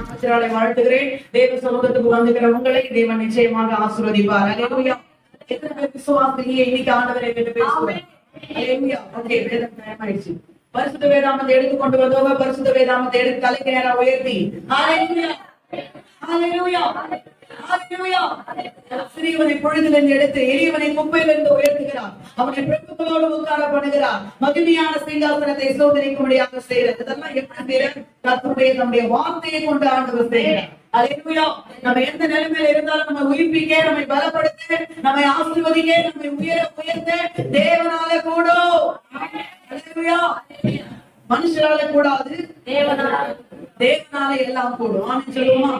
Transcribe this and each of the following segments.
நாமத்தினாலே வாழ்த்துகிறேன். தேவ சமூகத்துக்கு வந்துகிற உங்களை தேவன் நிச்சயமாக ஆசீர்வதிப்பார். அல்லேலூயா. எத்தனை பேர் விசுவாசிங்க இன்னைக்கு ஆண்டவரை கேட்டு பேசுவேன். அல்லேலூயா. ஓகே, வேதம் டைம் ஆயிடுச்சு. பரிசுத்த வேதாமத்தை எடுத்துக்கொண்டு வந்தவங்க பரிசுத்த வேதாமத்தை எடுத்து தலைக்கு நேரா உயர்த்தி அல்லேலூயா அல்லேலூயா அல்லேலூயா. சிறியவனை பொழுதிலிருந்து எடுத்து எளியவனை குப்பையிலிருந்து உயர்த்துகிறார். அவனை பிரபுக்களோடு உட்கார பண்ணுகிறார். மகிமையான சிங்காசனத்தை சோதனைக்கும்படியாக செய்யறது. இதெல்லாம் எப்படி செய்யறது? கர்த்தருடைய நம்முடைய வார்த்தையை கொண்டு ஆண்டவர் செய்கிறார். அல்லேலூயா. நம்ம எந்த நிலைமையில இருந்தாலும் நம்ம உயிர்ப்பிக்க, நம்மை பலப்படுத்த, நம்மை ஆசீர்வதிக்க, நம்மை உயர்த்த தேவனால கூடும். அல்லேலூயா. மனுஷரால கூடாது, தேவனால எல்லாம் கூடும். ஆமென் சொல்லுவோமா?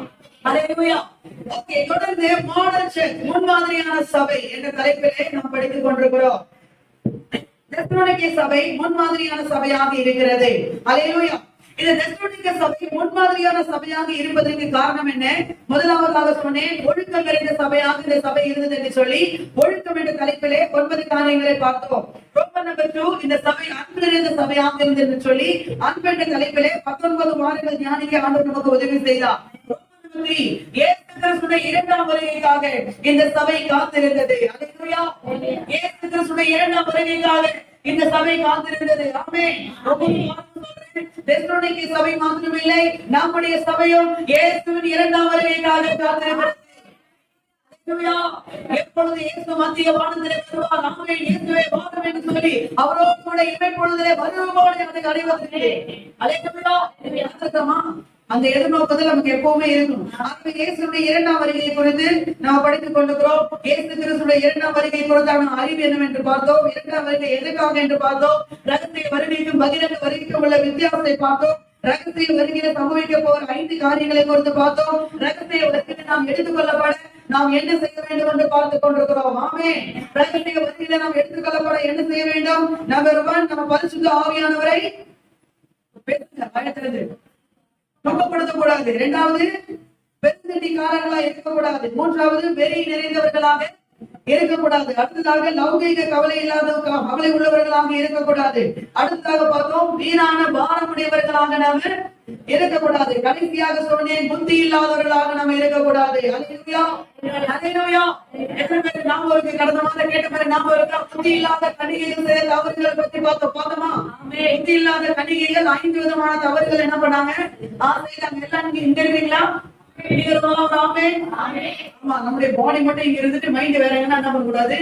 அல்லேலூயா. ஓகே, தொடர்ந்து மாடல் சர்ச், முன்மாதிரியான சபை என்ற தலைப்பிலே நாம் படித்துக் கொண்டிருக்கிறோம். தெசலோனிக்கே சபை முன்மாதிரியான சபையாக இருக்கிறது. அல்லேலூயா. இந்த தெசலோனிக்கே சபை முன்மாதிரியான சபையாக இருப்பதற்கு காரணம் என்ன? முதலாவதாக சொன்னேன், ஒழுக்கம் நிறைந்த சபையாக இந்த சபை இருந்தது என்று சொல்லி ஒழுக்கம் என்ற தலைப்பிலே 9 காரியங்களை பார்த்தோம். ரோமன் நம்பர் 2, இந்த சபை அன்பு நிறைந்த சபையாக இருந்தது என்று சொல்லி அன்பு என்ற தலைப்பிலே 19 வாரங்கள் ஞானிக்க ஆண்டவர் நமக்கு உதவி செய்தார். இயேசு கிறிஸ்துவின் இரண்டாம் வருகைக்காக இந்த சபை காத்திருந்தது. அல்லேலூயா. இயேசு கிறிஸ்துவின் இரண்டாம் வருகைக்காக இந்த சபை காத்திருந்தது. ஆமென். தெசலோனிக்கே சபை மாத்திரமில்லை, நம்முடைய சபையும் இயேசுவின் இரண்டாம் வருகைக்காக காத்திருக்கிறது. அல்லேலூயா. எப்பொழுது இயேசு மத்திய வானத்திலே வருவார், ஆமென், இயேசுவே வாரும் என்று சொல்லி அவரோடு கூட இமைப்பொழுதிலே வருவோடு அதை அடைவதற்கு அல்லேலூயா. அந்த எதிர்நோக்குதல் நமக்கு எப்பவுமே இருக்கணும். ஆகவே இயேசுடைய இரண்டாம் வருகை குறித்து நாம் படித்துக் கொண்டிருக்கிறோம். இயேசு கிறிஸ்துடைய இரண்டாம் வருகை குறித்தான அறிவு என்னவென்று பார்த்தோம். இரண்டாம் வருகை எதுக்காக என்று பார்த்தோம். ரகசிய வருகைக்கும் பகிரங்க வருகைக்கும் உள்ள வித்தியாசத்தை பார்த்தோம். ரகசிய வருகையில சம்பவிக்க போற 5 காரியங்களை குறித்து பார்த்தோம். ரகசிய வருகையில நாம் எடுத்துக்கொள்ளப்பட நாம் என்ன செய்ய வேண்டும் என்று பார்த்துக் கொண்டிருக்கிறோம். ஆமென். ரகசிய வருகையில நாம் எடுத்துக்கொள்ளப்பட என்ன செய்ய வேண்டும்? நம்பர் 1, நம்ம பரிசுத்த ஆவியானவரை துன்பப்படுத்தக்கூடாது. 2வது, பெருந்தட்டிக்காரர்களா இருக்கக்கூடாது. 3வது, வெறி நிறைந்தவர்களாக இருக்கக்கூடாது. அடுத்ததாக லௌகிக கவலை கவலை உள்ளவர்களாக இருக்கக்கூடாது. அடுத்ததாக பார்த்தோம், வீணான பாரமுடையவர்களாக நாம இருக்கக்கூடாது. கடைசியாக சொன்னேன், புத்தி இல்லாதவர்களாக நம்ம இருக்கக்கூடாது. அல்லேலூயா. அல்லேலூயா. நாம ஒரு கடந்த மாதம் கேட்ட மாதிரி நாம இருக்கா? புத்தி இல்லாத கன்னிகைகள் செய்த தவறுகளை பத்தி பார்த்தோமா? புத்தி இல்லாத கன்னிகைகள் 5 விதமான தவறுகள் என்ன பண்ணாங்க? செய்தாங்க. எல்லாம் இங்க இருக்கீங்களா? நம்முடைய பாடி மட்டும் இங்க இருந்துட்டு மைண்ட் வேற எங்கன்னா என்ன பண்ணக்கூடாது?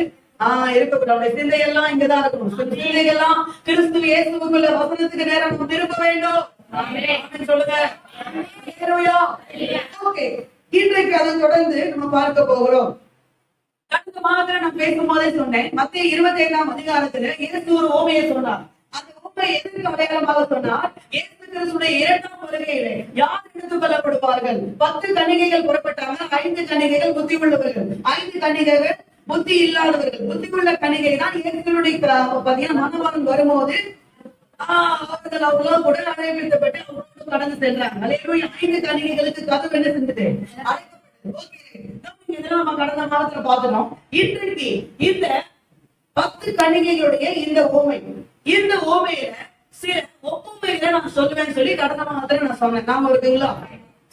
இருக்கக்கூடாது. சிந்தை எல்லாம் இங்கதான் இருக்கணும். சிந்தைகள்லாம் கிறிஸ்து இயேசுவுக்குள்ள வசனத்துக்கு நேரம் நம்ம திரும்ப வேண்டும். சொல்லுங்க. இன்றைக்கு அதை தொடர்ந்து நம்ம பார்க்க போகிறோம். கடந்த மாதத்துல நான் பேசும் போதே சொன்னேன், மத்திய 25ஆம் அதிகாரத்துல இயேசு ஒரு ஓமையை சொன்னார். அந்த ஓமை எதற்கு அடையாளமாக சொன்னார்? இயேசு கிறிஸ்துவின் இரண்டாம் வருகையிலே யார் எடுத்துக் கொள்ளப்படுவார்கள்? 10 கன்னிகைகள் புறப்பட்டாங்க. 5 கன்னிகைகள் புத்தி உள்ளவர்கள், 5 கன்னிகைகள் புத்தி இல்லாதவர்கள். புத்தி உள்ள கன்னிகை தான் இயேசுடைய பாத்தீங்கன்னா மனவாளன் வரும்போது அவர்களாம் கூட அழைப்பிக்கப்பட்டு அவங்களோடு கடந்து சென்றாங்க. அல்லேலூயா. 5 கன்னிகைகளுக்கு கதவு என்ன செஞ்சது? இதெல்லாம் நம்ம கடந்த காலத்துல பாத்துறோம். இன்றைக்கு இந்த 10 கன்னிகைகளுடைய இந்த ஓமை, இந்த ஓமையில சில ஒப்புமைகளை நான் சொல்லுவேன்னு சொல்லி கடந்த மாதத்துல நான் சொன்னேன். நாம இருக்குங்களா?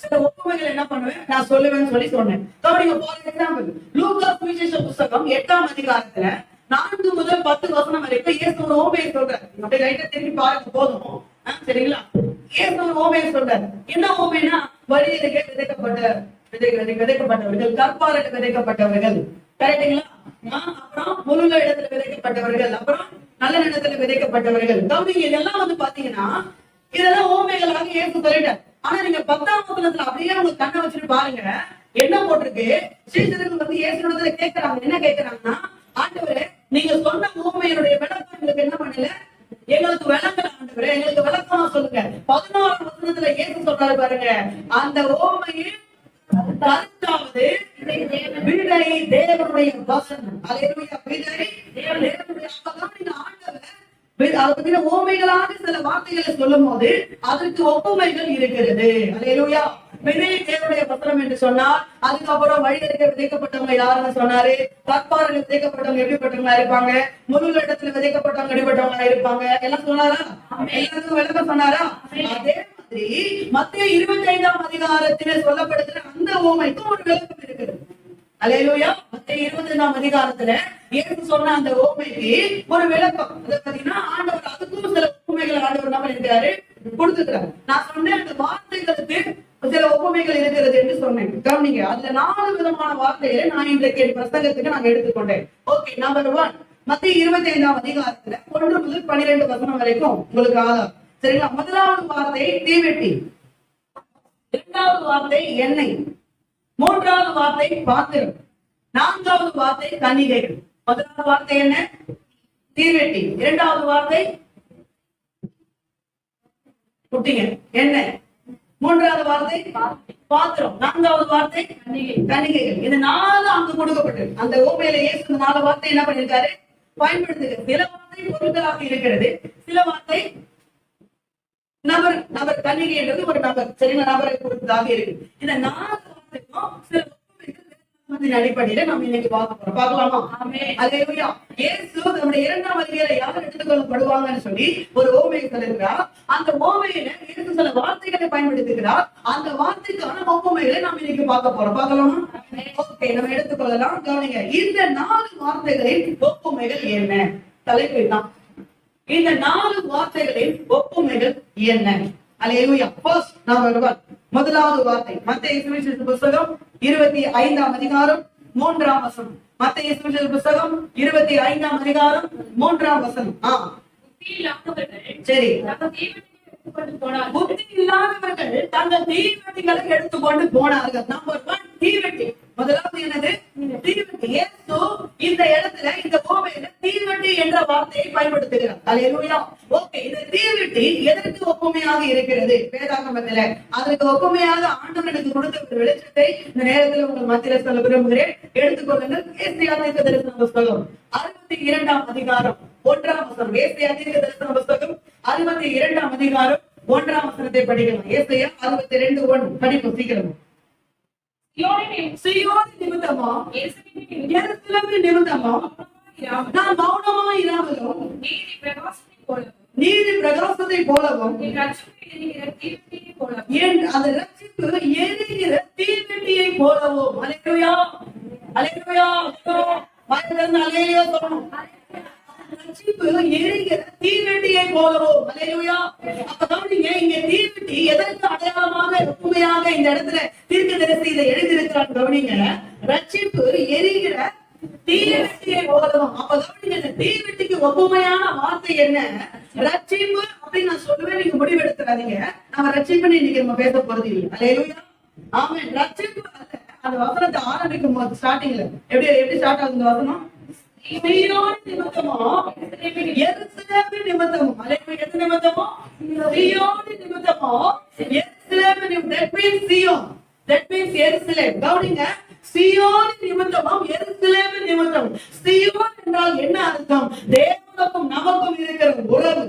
சில ஒப்புமைகள் என்ன பண்ணுவேன் நான் சொல்லுவேன்னு சொல்லி சொன்னேன். கவனிங்க. ஃபார் எக்ஸாம்பிள், லூக்கா சுவிசேஷ புத்தகம் 8ஆம் அதிகாரத்துல 4 முதல் 10 வசனம் வரைக்கும் இயேசு ஒரு ஓமையை சொல்றாரு. அப்படியே ரைட்டா திரும்பி பாருங்க போதும். சரிங்களா? இயேசு ஒரு ஓமையை சொல்றாரு. என்ன ஓமைனா, வழியிலே விதைக்கப்பட்டவர்கள், கற்பாறையில் விதைக்கப்பட்டவர்கள், கரெக்டுங்களா? அப்புறம் முழுங்க இடத்துல விதைக்கப்பட்டவர்கள், அப்புறம் நல்ல இடத்துல விதைக்கப்பட்டவர்கள். கவனிங்க. இதெல்லாம் வந்து பாத்தீங்கன்னா இதெல்லாம் ஓமைகளாக இயேசு சொல்லிட்டார். ஆனா நீங்க 10ஆம் வசனத்துல அப்படியே உங்களுக்கு கண்ணை வச்சுட்டு பாருங்க, என்ன போட்டிருக்கு? சீஷர்கள் வந்து இயேசுவிடத்துல கேட்கிறாங்க. என்ன கேட்கிறாங்கன்னா, ஆண்டவரே, நீங்க சொன்ன ஊமையினுடைய விளக்கம் எங்களுக்கு என்ன பண்ணல? எங்களுக்கு விளங்கல ஆண்டவரே, எங்களுக்கு விளக்கமா சொல்லுங்க. 11ஆம் வசனத்துல இயேசு சொல்றாரு பாருங்க, அந்த ஓமையில் கருத்தாவது விடை தேவனுடைய வசனம். அல்லேலூயா. விடை தேவனுடைய ஆண்டவர் ஓமைகளாக சில வார்த்தைகளை சொல்லும் போது அதற்கு ஒப்புமைகள் இருக்கிறது. அல்லேலூயா. விதை தேவனுடைய வசனம் என்று சொன்னால், அதுக்கப்புறம் வழியில விதைக்கப்பட்டவங்க யாருன்னு சொன்னாரு? கற்பாறையில் விதைக்கப்பட்டவங்க எப்படிப்பட்டவங்களா இருப்பாங்க? முழு இடத்துல விதைக்கப்பட்டவங்க எப்படிப்பட்டவங்களா இருப்பாங்க? எல்லாம் சொன்னாரா? எல்லாருக்கும் விளக்கம் சொன்னாரா? அதே மாதிரி மத்தேயு 25ஆம் அதிகாரத்திலே சொல்லப்படுகிற அந்த ஓமைக்கும் ஒரு விளக்கம் இருக்குது. அல்லேலூயா. மத்தேயு 25ஆம் அதிகாரத்துல இயேசு சொன்ன அந்த ஓமைக்கு ஒரு விளக்கம். அதை பாத்தீங்கன்னா ஆண்டவர் அதுக்கும் சில உண்மைகள் ஆண்டவர் என்ன பண்ணிருக்காரு, கொடுத்துக்கிறார். நான் சொன்னேன் அந்த வார்த்தைகளுக்கு சில ஒப்புமைகள் இருக்கிறது என்று சொன்னேன். கவனிங்க, அதுல 4 விதமான வார்த்தைகளை நான் இன்றைக்கு என் பிரசங்கத்துக்கு நான் எடுத்துக்கொண்டேன். ஓகே, நம்பர் 1 மத்தேயு 25ஆம் அதிகாரத்துல 1 முதல் 12 வசனம் வரைக்கும் உங்களுக்கு ஆதாரம். சரிங்களா? முதலாவது வார்த்தை தீவெட்டி, இரண்டாவது வார்த்தை எண்ணெய், மூன்றாவது வார்த்தை பாத்திரம், நான்காவது வார்த்தை கன்னிகைகள். முதலாவது வார்த்தை என்ன? தீவெட்டி. இரண்டாவது வார்த்தை குட்டிங்க எண்ணெய், மூன்றாவது வார்த்தை பாத்திரம், நான்காவது வார்த்தை கன்னிகைகள். இது 4 அங்கு கொடுக்கப்பட்டது. அந்த ஓமையில இயேசு 4 வார்த்தை என்ன பண்ணிருக்காரு, பயன்படுத்துகிறது. சில வார்த்தை பொருட்களாக இருக்கிறது, சில வார்த்தை நபர் கன்னிகை என்றது ஒரு நபர், சரிங்களா, நபரை பொறுத்ததாக இருக்கு. இந்த 4 வார்த்தைக்கும் சில அடிப்படையில நம்ம இன்னைக்கு பார்க்க போறோம். பார்க்கலாமா? அல்லேலூயா. இயேசு நம்முடைய 2ஆம் அதிகாரத்துல யார் எடுத்துக்கொள்ளப்படுவாங்கன்னு சொல்லி ஒரு ஓமையை சொல்லுகிறார். அந்த ஓமையில இயேசு சில வார்த்தைகளை பயன்படுத்துகிறார். அந்த வார்த்தைக்கான ஒப்புமைகளை நாம் இன்னைக்கு பார்க்க போறோம். பார்க்கலாமா? ஓகே, நம்ம எடுத்துக்கொள்ளலாம். கவனிங்க, இந்த 4 வார்த்தைகளின் ஒப்புமைகள் என்ன? தலைப்பு தான். இந்த 4 வார்த்தைகளின் ஒப்புமைகள் என்ன? அல்லேலூயா. ஃபர்ஸ்ட் நம்பர் 1, முதலாவது வார்த்தை மத்தேயு சுவிசேஷ புத்தகம் 25ஆம் அதிகாரம் 3ஆம் வசனம். மத்தேயு சுவிசேஷ புத்தகம் 25ஆம் அதிகாரம் 3ஆம் வசனம். சரி, புத்தி இல்லாதவர்கள் தங்கள் தீவெட்டிகளை எடுத்துக்கொண்டு போனார்கள். நம்பர் 1 தீவெட்டி. முதலாவது என்னது? தீவெட்டி. இயேசு இந்த இடத்துல இந்த ஓமையில தீவெட்டி என்ற வார்த்தையை பயன்படுத்துகிறார். அல்லேலூயா. ஓகே, இந்த தீவெட்டி எதற்கு ஒப்புமையாக இருக்கிறது வேதாகமத்துல? அதற்கு ஒப்புமையாக ஆண்டவர் எனக்கு கொடுத்த ஒரு வெளிச்சத்தை இந்த நேரத்தில் உங்கள் மத்தியில சொல்ல விரும்புகிறேன். எடுத்துக்கொள்ளுங்கள். ஏசாயா தீர்க்கதரிசன புத்தகம் 62ஆம் அதிகாரம் 1ஆம் வசனம். ஏசாயா தீர்க்கதரிசன புத்தகம் 62ஆம் அதிகாரம் 1ஆம் வசனத்தை படிக்கலாம். ஏசாயா 62:1 படிப்போம் சீக்கிரம். சீயோன் நிமித்தமா, எருசலேமின் நிமித்தமா நான் மௌனமாய் இராமலும் நீதி பிரகாசத்தை போலவும் அந்த ரட்சிப்பு எரிகிற தீவெட்டியை போலவும். அல்லேலூயா. அல்லேலூயா. அல்லேலூயா சொல்லணும். ரட்சிப்பு எரிகிற தீவெட்டியை போலவும். அல்லேலூயா. அப்ப கவனிங்க, இங்க தீவெட்டி எதற்கு அடையாளமாக ஒப்புமையாக இந்த இடத்துல தீர்க்கதரிசி இதை எழுதியிருக்கிறார். கவனிங்க, ரட்சிப்பு எரிகிற தீவெட்டியை போலவும். அப்ப கவனிங்க, இந்த தீவெட்டிக்கு ஒப்புமையான வார்த்தை என்ன? ரட்சிப்பு அப்படின்னு நான் சொல்லுவேன், நீங்க முடிவெடுத்துறாதீங்க. நம்ம ரட்சிப்புன்னு இன்னைக்கு நம்ம பேச போறது இல்லை. அல்லேலூயா. ஆமென். ரட்சிப்பு அல்ல. அந்த வசனத்தை ஆரம்பிக்கும் போது ஸ்டார்டிங்ல எப்படி ஸ்டார்ட் ஆகுது இந்த வசனம்? சீயோன் நிமித்தமா, எருசலேமின் நிமித்தமா. அல்லேலூயா. எது நிமித்தமா? சீயோன் நிமித்தமா, எருசலேமின் நிமித்தம். that means Zion, that means எருசலேம். கவனிங்க, சீயோன் நிமித்தமும் எருசலேமின் நிமித்தம். சீயோன் என்றால் என்ன அர்த்தம்? தேவனுக்கும் நமக்கும் இருக்கிற உறவு.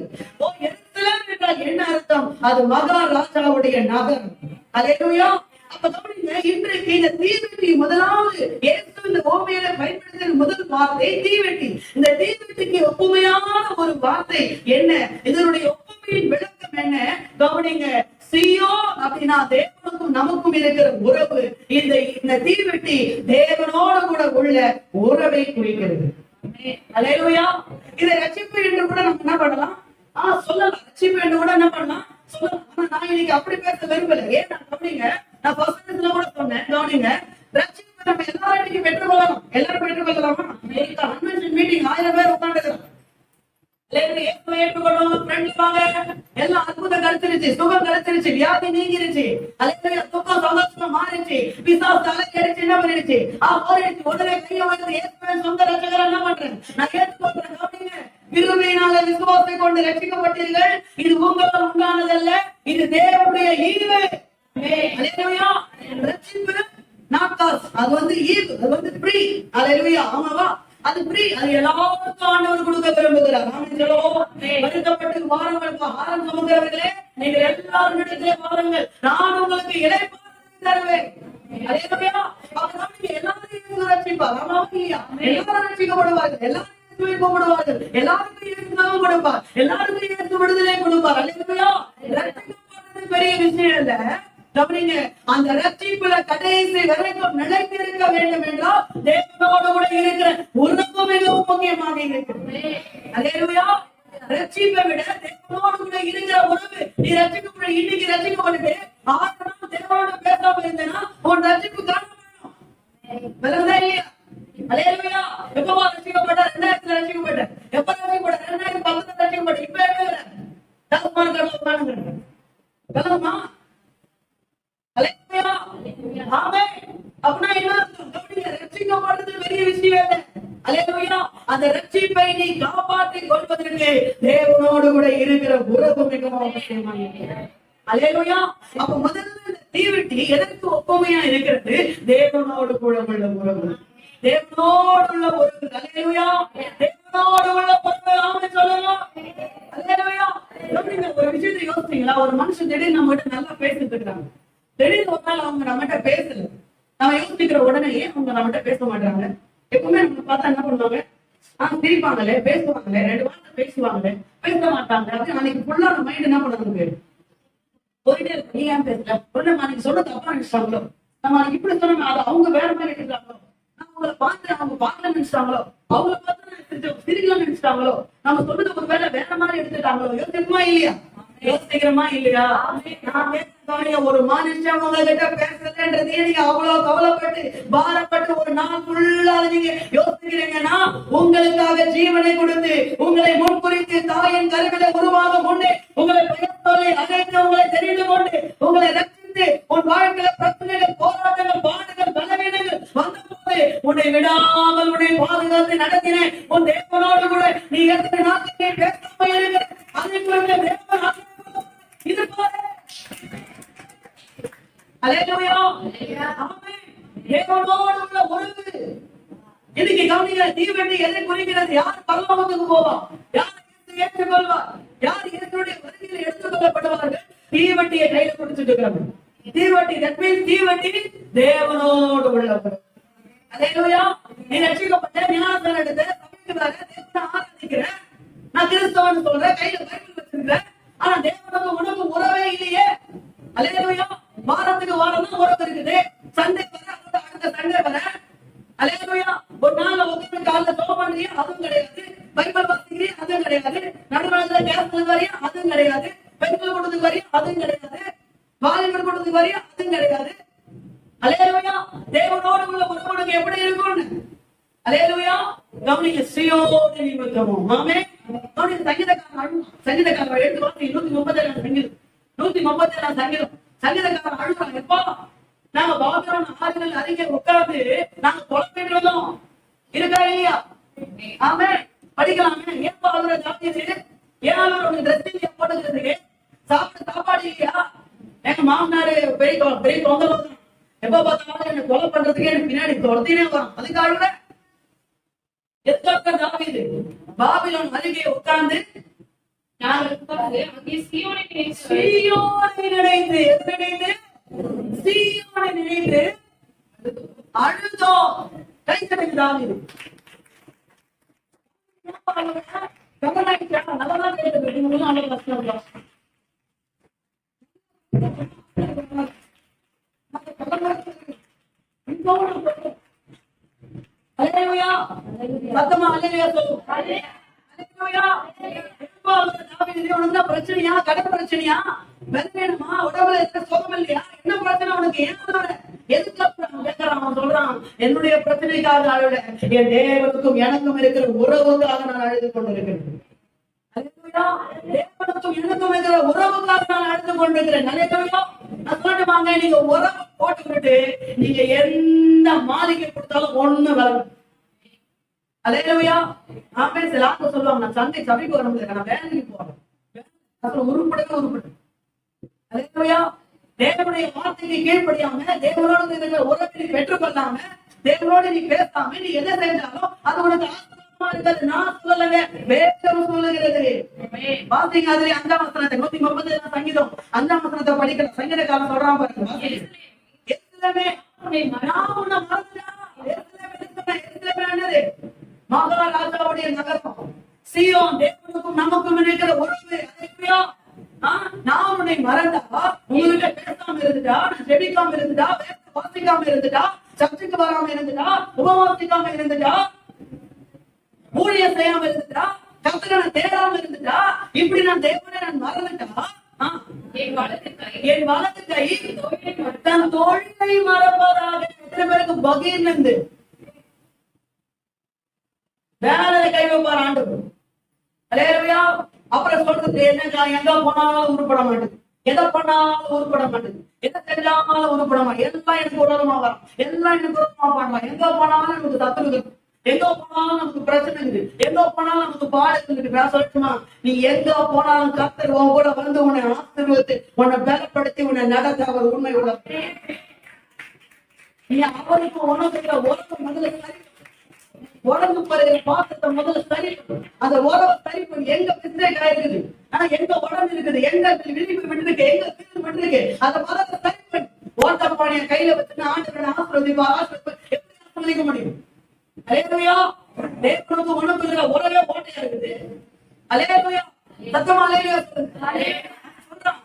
எருசலேம் என்றால் என்ன அர்த்தம்? அது மகாராஜாவுடைய நகரம். அல்லேலூயா. அப்ப கவனிங்க, இன்றைக்கு இந்த தீவெட்டி முதலாவது இயேசு இந்த ஓமையில பயன்படுத்தின முதல் வார்த்தை தீவெட்டி. இந்த தீவெட்டிக்கு ஒப்புமையான ஒரு வார்த்தை என்ன? இதனுடைய ஒப்புமையின் விளக்கம் என்ன? கவனிங்க, சீயோன் அப்படின்னா தேவனுக்கும் நமக்கும் இருக்கிற உறவு. இந்த தீவெட்டி தேவனோடு கூட உள்ள உறவை குறிக்கிறது. அல்லேலூயா. இதை ரட்சிப்பு என்று கூட நம்ம என்ன பண்ணலாம்? சொல்லலாம். ரட்சிப்பு என்று கூட என்ன பண்ணலாம்? சொல்லலாம். ஆனா நான் இன்னைக்கு அப்படி பேச விரும்பல. ஏன்னா கவனிங்க, நான் ஃபர்ஸ்ட்ல கூட சொன்னேன். கவனிங்க, ரட்சிப்பு நம்ம எல்லாரும் இன்னைக்கு பெற்றுக்கொள்ளலாம். எல்லாரும் பெற்றுக்கொள்ளலாமா? கன்வென்ஷன் மீட்டிங் 1000 பேர் உட்காந்துக்கிறோம். ஏற்றுக்கொள்வாங்க, ஃப்ரெண்ட்ஸ் வாங்க, எல்லாம் அற்புதம் கிடைச்சிருச்சு, சுகம் கிடைச்சிருச்சு, வியாதி நீங்கிருச்சு, அல்லேலூயா, துக்கம் சந்தோஷமா மாறிடுச்சு, பிசாசு அலைக்கடிச்சு என்ன பண்ணிடுச்சு? போரிடுச்சு. உடனே கையை வந்து இயேசுவின் சொந்த ரட்சகர் என்ன பண்றேன்? நான் ஏற்றுக்கொள்றேன். கவனிங்க, கிருபையினால விசுவாசத்தை கொண்டு ரட்சிக்கப்பட்டீர்கள். இது உங்களால் உண்டானதல்ல, இது தேவனுடைய ஈவு. அல்லேலூயா. ரட்சிப்பு நாட் காஸ்ட். அது வந்து ஈவு, அது வந்து ஃப்ரீ. அல்லேலூயா. ஆமாவா? அது ஃப்ரீ. அது எல்லாருக்கும் ஆண்டவர் கொடுக்க விரும்புகிறார். வருத்தப்பட்டு வாருங்கள், ஆரம் சுமக்கிறவர்களே, நீங்கள் எல்லாரும் இடத்திலே வாருங்கள், நான் உங்களுக்கு இளைப்பாறுதலை தருவேன். அல்லேலூயா. அப்பதான் நீங்க எல்லாரையும் ரட்சிப்பார். ஆமாவா இல்லையா? எல்லாரும் ரட்சிக்கப்படுவார்கள், எல்லாரும் கூப்பிடுவார்கள், எல்லாருக்கும் இயேசு கொடுப்பார், எல்லாருக்கும் இயேசு விடுதலை கொடுப்பார். அல்லேலூயா. ரட்சிக்கப்படுறது பெரிய விஷயம் இல்ல. கவனிங்க, அந்த ரட்சிப்புல கடைசி வரைக்கும் நிலைத்திருக்க வேண்டும் என்றால் தேவனோடு கூட இருக்கிற உறவு மிகவும் முக்கியமாக இருக்கிறது. அல்லேலூயா. ரட்சிப்பை விட தேவனோடு கூட இருக்கிற உறவு. நீ ரட்சிக்கப்பட இன்னைக்கு ரட்சிக்கப்பட்டு 6 நாள் தேவனோடு பேசாம இருந்தேன்னா உன் ரட்சிப்பு காரணம் விலகுதா இல்லையா? அல்லேலூயா. எப்பவா ரட்சிக்கப்பட்ட? 2000 ரட்சிக்கப்பட்ட. எப்ப ரட்சிக்கப்பட்ட? 2010 ரட்சிக்கப்பட்ட. இப்ப என்ன தகமான கடவுள் கலமா? அல்லேலூயா. ஆமென். அப்படின்னா என்ன அர்த்தம்? கவனிங்க, ரட்சிக்கப்படுறது பெரிய விஷயம் இல்லை. அல்லேலூயா. அந்த ரட்சிப்பை நீ காப்பாற்றிக் கொள்வதற்கு தேவனோடு கூட இருக்கிற உறவு மிகவும் அவசியமானது. அல்லேலூயா. அப்ப முதல்ல தீவெட்டி எதற்கு ஒப்புமையா இருக்கிறது? தேவனோடு கூட உள்ள உறவு. தேவனோடு உள்ள உறவு. அல்லேலூயா. தேவனோடு உள்ள உறவு. ஆமென் சொல்லுங்க. அல்லேலூயா. கவனிங்க, ஒரு விஷயத்தை யோசிச்சீங்களா? ஒரு மனுஷன் திடீர்னு நம்ம கிட்ட நல்லா பேசிட்டு இருக்காங்க. திடீர்னு ஒரு நாள் அவங்க நம்மகிட்ட பேசல. நம்ம யோசிக்கிற உடனே ஏன் அவங்க நம்மகிட்ட பேச மாட்டாங்க? எப்பவுமே நம்ம பார்த்தா என்ன பண்ணுவாங்க? சிரிப்பாங்களே, பேசுவாங்களே, 2 வார்த்தை பேசுவாங்களே, பேச மாட்டாங்க. அது அன்னைக்கு ஃபுல்லா அந்த மைண்ட் என்ன பண்ணுறது? போயிட்டே இருக்கு. நீ ஏன் பேசல? உடனே அன்னைக்கு சொன்ன தப்பா நினைச்சிட்டாங்களோ, நம்ம அன்னைக்கு இப்படி சொன்னோம், அதை அவங்க வேற மாதிரி எடுத்துட்டாங்களோ, நம்ம அவங்களை பார்த்து அவங்க பார்க்கல நினைச்சிட்டாங்களோ, அவங்களை பார்த்து சிரிக்கல நினைச்சிட்டாங்களோ, நம்ம சொன்னது ஒரு வேலை வேற மாதிரி எடுத்துட்டாங்களோ, யோசிக்குமா இல்லையா? யோசிக்கிறமா இல்லையா? நான் கேட்க, ஒரு மனுஷன் உங்ககிட்ட பேசலன்றதே நீங்க அவ்வளவு கவலைப்பட்டு பாரப்பட்டு ஒரு நாள் ஃபுல்லா நீங்க யோசிக்கிறீங்கன்னா, உங்களுக்காக ஜீவனை கொடுத்து உங்களை முன்குறித்து தாயின் கருவில உருவாக முன்னே உங்களை பயத்தோலை அழைத்து உங்களை தெரிந்து கொண்டு உங்களை ரட்சித்து உன் வாழ்க்கையில பிரச்சனைகள், போராட்டங்கள், பாடுகள், பலவீனங்கள் வந்த போது உன்னை விடாமல் உன்னை பாதுகாத்து நடத்தினேன். உன் தேவனோடு கூட நீ எத்தனை நாட்கள் பேசாம இருக்கிற அதை இது பாரு. அல்லேலூயா. ஆமென். தேவனோடு உள்ள உறவு. இன்னைக்கு கவனிங்க, தீவெட்டி எதை குறிக்கிறது? யார் பரலோகத்துக்கு போவா? யார் இயேசு ஏற்றுக்கொள்வா? யார் இயேசுடைய வருகையில் எடுத்துக்கொள்ளப்படுவார்கள்? தீவெட்டியை கையில பிடிச்சிட்டு இருக்காங்க. தீவெட்டி, that means தீவெட்டி தேவனோடு உள்ள உறவு. அல்லேலூயா. நீ ரட்சிக்கப்பட்ட, ஞானஸ்நானம் எடுத்து சபைக்கு வர, தேவனை ஆராதிக்கிற, நான் கிறிஸ்தவன் சொல்றேன், கையில பைபிள் வச்சிருக்கிறேன், ஆனா தேவனுக்கு உனக்கு உறவே இல்லையே. அல்லேலூயா. வாரத்துக்கு வாரம் தான் உறவு இருக்குது. சண்டே வர, அடுத்த சண்டே வர. அல்லேலூயா. ஒரு நாள் உட்காந்து காலைல ஜெபம் பண்றியா? அதுவும் கிடையாது. பைபிள் வாசிக்கிறியா? அதுவும் கிடையாது. நடுநாளத்துல கேஸ் வரியா? அதுவும் கிடையாது. பைபிள் கொடுத்து வரியா? அதுவும் கிடையாது. வாலிபர் கொடுத்து வரியா? அதுவும் கிடையாது. அல்லேலூயா. தேவனோடு உள்ள உறவு உனக்கு எப்படி இருக்கும்னு? அல்லேலூயா. கவனிங்க, சீயோன் நிமித்தமும். ஆமென். கவனிங்க, சங்கீதக்காரன் எடுத்து வாசி 137 சங்கீதம். 137 சங்கீதம். சங்கீதக்காரன் அழுகிறான், எப்பா நாங்க பாபிலோன் ஆறுகள் அருகே உட்கார்ந்து நாங்க குழப்பிட்டு இருந்தோம். இருக்கா இல்லையா? ஆமென். படிக்கலாமே. ஏப்பா அழுற தாவீது? ஏன் உனக்கு ட்ரெஸ்ஸிங் போட்டுக்கிறதுக்கு சாப்பாடு இல்லையா? எங்க மாமனாரு பெரிய தொந்தரவு. எப்ப பார்த்தாலும் என்ன கொலை பண்றதுக்கு எனக்கு பின்னாடி தொடர்த்தினே வரும். அதுக்காக எத்தனை தாவீது பாபிலோன் அருகே உட்கார்ந்து நினைத்து அழுதோம். கை தட்டி தாவீது நல்லா கேட்டது. அவ்வளவு கஷ்டம். அல்லேலூயா. சத்தமா அல்லேலூயா சொல்லு. அல்லேலூயா. உனக்கு பிரச்சனையா? கடன் பிரச்சனையா? வேணுமா? உடம்புல இருக்க சுகம் இல்லையா? என்ன பிரச்சனை உனக்கு? எதுக்கு சொல்றான்? என்னுடைய பிரச்சனைக்காக அழுத, என் தேவனுக்கும் எனக்கும் இருக்கிற உறவுக்காக நான் அழுது கொண்டிருக்கிறேன். தேவனுக்கும் எனக்கும் இருக்கிற உறவுக்காக நான் அழுது கொண்டிருக்கிறேன். அல்லேலூயா. நான் சொல்லிட்டுவாங்க, நீங்க உறவு போட்டுக்கிட்டு நீங்க எந்த மாளிகை கொடுத்தாலும் ஒண்ணு வரும். அல்லேலூயா. ஆமென். சில ஆட்கள் சொல்லுவாங்க, நான் சபைக்கு வர முடியல, நான் வேலைக்கு போறேன். உருப்படு. அல்லேலூயா. தேவனுடைய வார்த்தைக்கு கீழ்ப்படியாம, தேவனோடு இருக்கிற உறவை பெற்றுக் கொள்ளாம, தேவனோடு நீ பேசாம நீ எதை செஞ்சாலும் அது உனக்கு ஆசீர்வாதமா இருக்கிறது. நான் சொல்லலங்க, வேதம் சொல்லுகிறது. வாசிங்க, அதுல 5ஆம் வசனத்தை 137 சங்கீதம் 5ஆம் வசனத்தை படிக்கலாம். சங்கீதக்காரன் சொல்றான் பாருங்க. எருசலேமே, நான் உன்னை மறந்துட்டேன். எருசலேமே மகாராஜாவுடைய நகரம். சீயோன், தேவனுக்கும் நமக்கும் இருக்கிற உறவு. நான் உன்னை மறந்தா ஜெபிக்காம இருந்துட்டா, வேத வாசிக்காம இருந்துட்டா, சர்ச்சுக்கு வராம இருந்துட்டா, உபவாசிக்காம இருந்துட்டா, ஊழியம் செய்யாம இருந்துட்டா, கர்த்தரை தேடாம இருந்துட்டா, இப்படி நான் தேவனை நான் மறந்துட்டா, என் வலது கை தன் தோழமை மறப்பதாக. எத்தனை பேருக்கு பகீர்ல இருந்து வேலை கை வைப்பார் ஆண்டவர். அல்லேலூயா. அப்புறம் சொல்றது என்னங்க, எங்க போனாலும் உருப்பட மாட்டேது, எதை பண்ணாலும் உருப்பட மாட்டேது, எதை செஞ்சாலும் உருப்பட மாட்டேன், எல்லாம் எனக்கு உடலமா வரும், எல்லாம் எனக்கு உடலமா பண்ணலாம். எங்க போனாலும் நமக்கு சத்துரு, எங்க போனாலும் நமக்கு பிரச்சனை இருக்குது, எங்க போனாலும் நமக்கு பாடு இருக்குது. நான் சொல்லட்டுமா, நீ எங்க போனாலும் கர்த்தர் உன் கூட வந்து உன்னை ஆசீர்வதித்து உன்னை பலப்படுத்தி உன்னை நடத்த அவர் உண்மை உள்ளது. நீ அவருக்கு உனக்கு உலகம் முதல்ல சரி, உடம்பு படுகிற பாசத்தை முதல்ல சரி, அந்த உறவை சரி பண்ணி. எங்க மிஸ்டேக் ஆயிருக்குது, ஆனா எங்க உடம்பு இருக்குது, எங்க விழிப்பு விட்டுருக்கு, எங்க தீர்வு விட்டுருக்கு, அந்த மதத்தை சரி பண்ணி ஓட்டப்பாடிய கையில வச்சுன்னு ஆண்டவரை ஆசீர்வதிப்பா. எப்படி ஆசீர்வதிக்க முடியும்? அல்லேலூயா. தேவனுக்கு உனக்கு இருக்கிற உறவே ஓட்டையா இருக்குது. அல்லேலூயா. சத்தமா அல்லேலூயா சொல்றான்.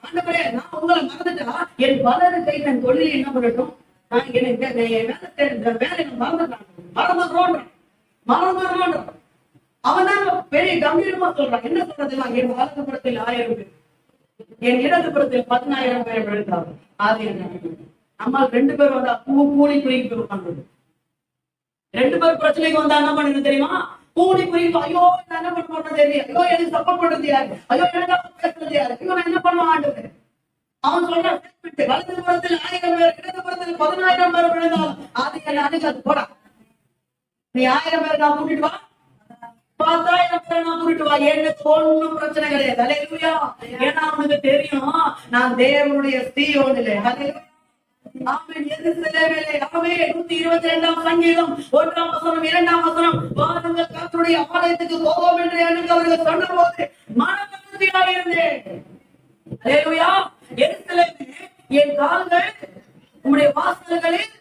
ஆண்டவரே, நான் உங்களை மறந்துட்டா என் வலது கை தன் தொழிலை என்ன பண்ணட்டும், அவன் தான் பெரிய கம்பீரமா சொல்றான். என்ன சொல்றது, என் வலது புறத்தில் 1000 பேர், என் இடது புறத்தில் 10,000 பேர் எழுந்தாங்க. அது என்ன, நம்ம 2 பேர் வந்தா கூலி குறிக்கு உட்கார்ந்து 2 பேர் பிரச்சனைக்கு வந்தா என்ன பண்ணுங்க தெரியுமா? கூலி குறிப்பு. ஐயோ நான் என்ன பண்ண போறேன்னு தெரியல, ஐயோ எனக்கு சப்போர்ட் பண்றது யாரு, ஐயோ எனக்கு பேசுறது யாரு, ஐயோ நான் என்ன பண்ணுவேன் ஆண்டவரே. அவன் சொல்றான், வலது புறத்தில் 1000 பேர், இடது புறத்தில் 10,000 பேர் விழுந்தாலும் அது என்ன அணுகாது. போடா, நீ 1000 பேர் நான் கூட்டிட்டு வா, 10,000 பேர் நான் கூட்டிட்டு வா, எனக்கு ஒண்ணும் பிரச்சனை கிடையாது. அல்லேலூயா. ஏன்னா அவனுக்கு தெரியும், நான் தேவனுடைய சீயோனிலே. அல்லேலூயா. ஆமென். எருசலேமிலே. ஆமென். 122ஆம் சங்கீதம் 1ஆம் வசனம் 2ஆம் வசனம், வாருங்கள் கர்த்தருடைய ஆலயத்துக்கு போவோம் என்று எனக்கு அவர்கள் சொன்னபோது மனமகிழ்ச்சியாக இருந்தேன். அல்லேலூயா. எருசலேமே, என் கால்கள் உம்முடைய வாசல்களில்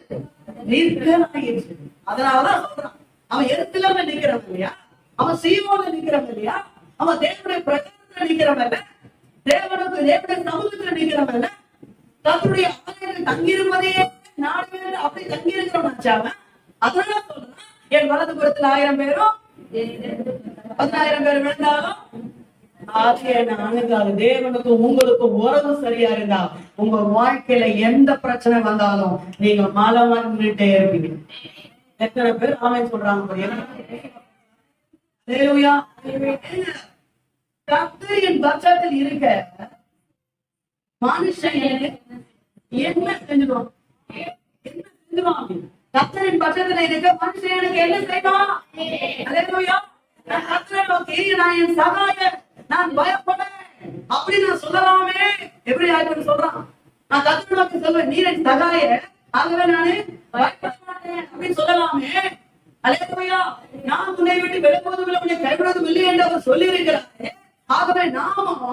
நிற்கிறாயிற்று. அதனாலதான் சொல்றான், அவன் எருசலேம்ல நிக்கிறவன் இல்லையா, அவன் சீயோன்ல நிக்கிறவன் இல்லையா, அவன் தேவனுடைய பிரச்சாரத்துல நிக்கிறவன் இல்ல, தேவனுடைய சமூகத்துல நிக்கிறவன் இல்ல, கர்த்தருடைய ஆலயத்தில் தங்கியிருப்பதே நாடு அப்படி தங்கி இருக்கிறவன். அதனால சொல்றான், என் வலது புறத்தில் 1000 பேரும் 10,000 பேர் விழுந்தாலும் அணுகாது. தேவனுக்கும் உங்களுக்கும் உறவு சரியா இருந்தா உங்க வாழ்க்கையில எந்த பிரச்சனை வந்தாலும் நீங்க மலை வந்துட்டே இருப்பீங்க. எத்தனை பேர் ஆமென் சொல்றாங்க? கர்த்தரின் பட்சத்தில் இருக்க மனுஷன் என்ன செஞ்சிடும், என்ன செஞ்சிடும்? கர்த்தரின் பட்சத்துல இருக்க மனுஷன் எனக்கு என்ன செய்வான்? அல்லேலூயா. நான் கர்த்தரை நோக்கி, நான் என் சகாயர், நான் பயப்படேன் அப்படி நான் சொல்லலாமே. எப்படி ஆயிரம் சொல்றான், நான் கர்த்தரை நோக்கி சொல்வேன், நீர் என் சகாயர், ஆகவே நானு பயப்பட மாட்டேன் அப்படின்னு சொல்லலாமே. அல்லேலூயா. நான் உன்னை விட்டு விலகுவதும் உன்னை கைவிடுவதும் இல்லை என்று அவர் சொல்லி இருக்கிறாரே. ஆகவே நாமும்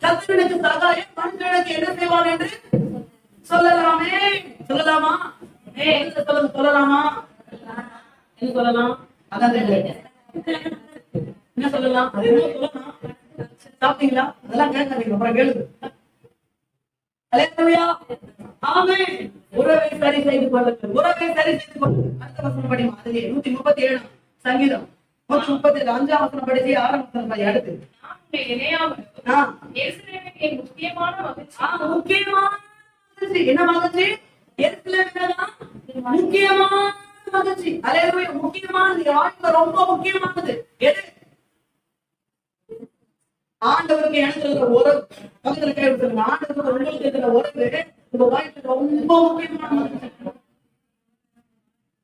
கர்த்தருக்கு சகாயம், மனுஷனுக்கு என்ன செய்வார் என்று சொல்லலாமே. சொல்லலாமா? சொல்லலாமா? என்ன சொல்லலாம்? அதான் என்ன சொல்லலாம்? சாப்பிட்டீங்களா? அதெல்லாம் கேட்காதீங்க, அப்புறம் கேளுங்க. அல்லேலூயா. ஆமென். உறவை சரி செய்து கொள்ளுங்கள், உறவை சரி செய்து கொள்ளுங்கள். அடுத்த வசனம் படி மாதிரி 137 சங்கீதம் 135 வசனம் படிச்சு 6 வசனம் படி. அடுத்து முக்கியமான மகிழ்ச்சி. என்ன மகிழ்ச்சி? முக்கியமான மகிழ்ச்சி. அல்லேலூயா. முக்கியமானது, வாழ்க்கை ரொம்ப முக்கியமானது எது? ஆண்டவருக்கு எனக்கு இருக்கிற உறவு. பக்கத்துல கேட்டு ஆண்டவருக்கு உங்களுக்கு இருக்கிற உறவு உங்க வாழ்க்கை ரொம்ப முக்கியமான மகிழ்ச்சி.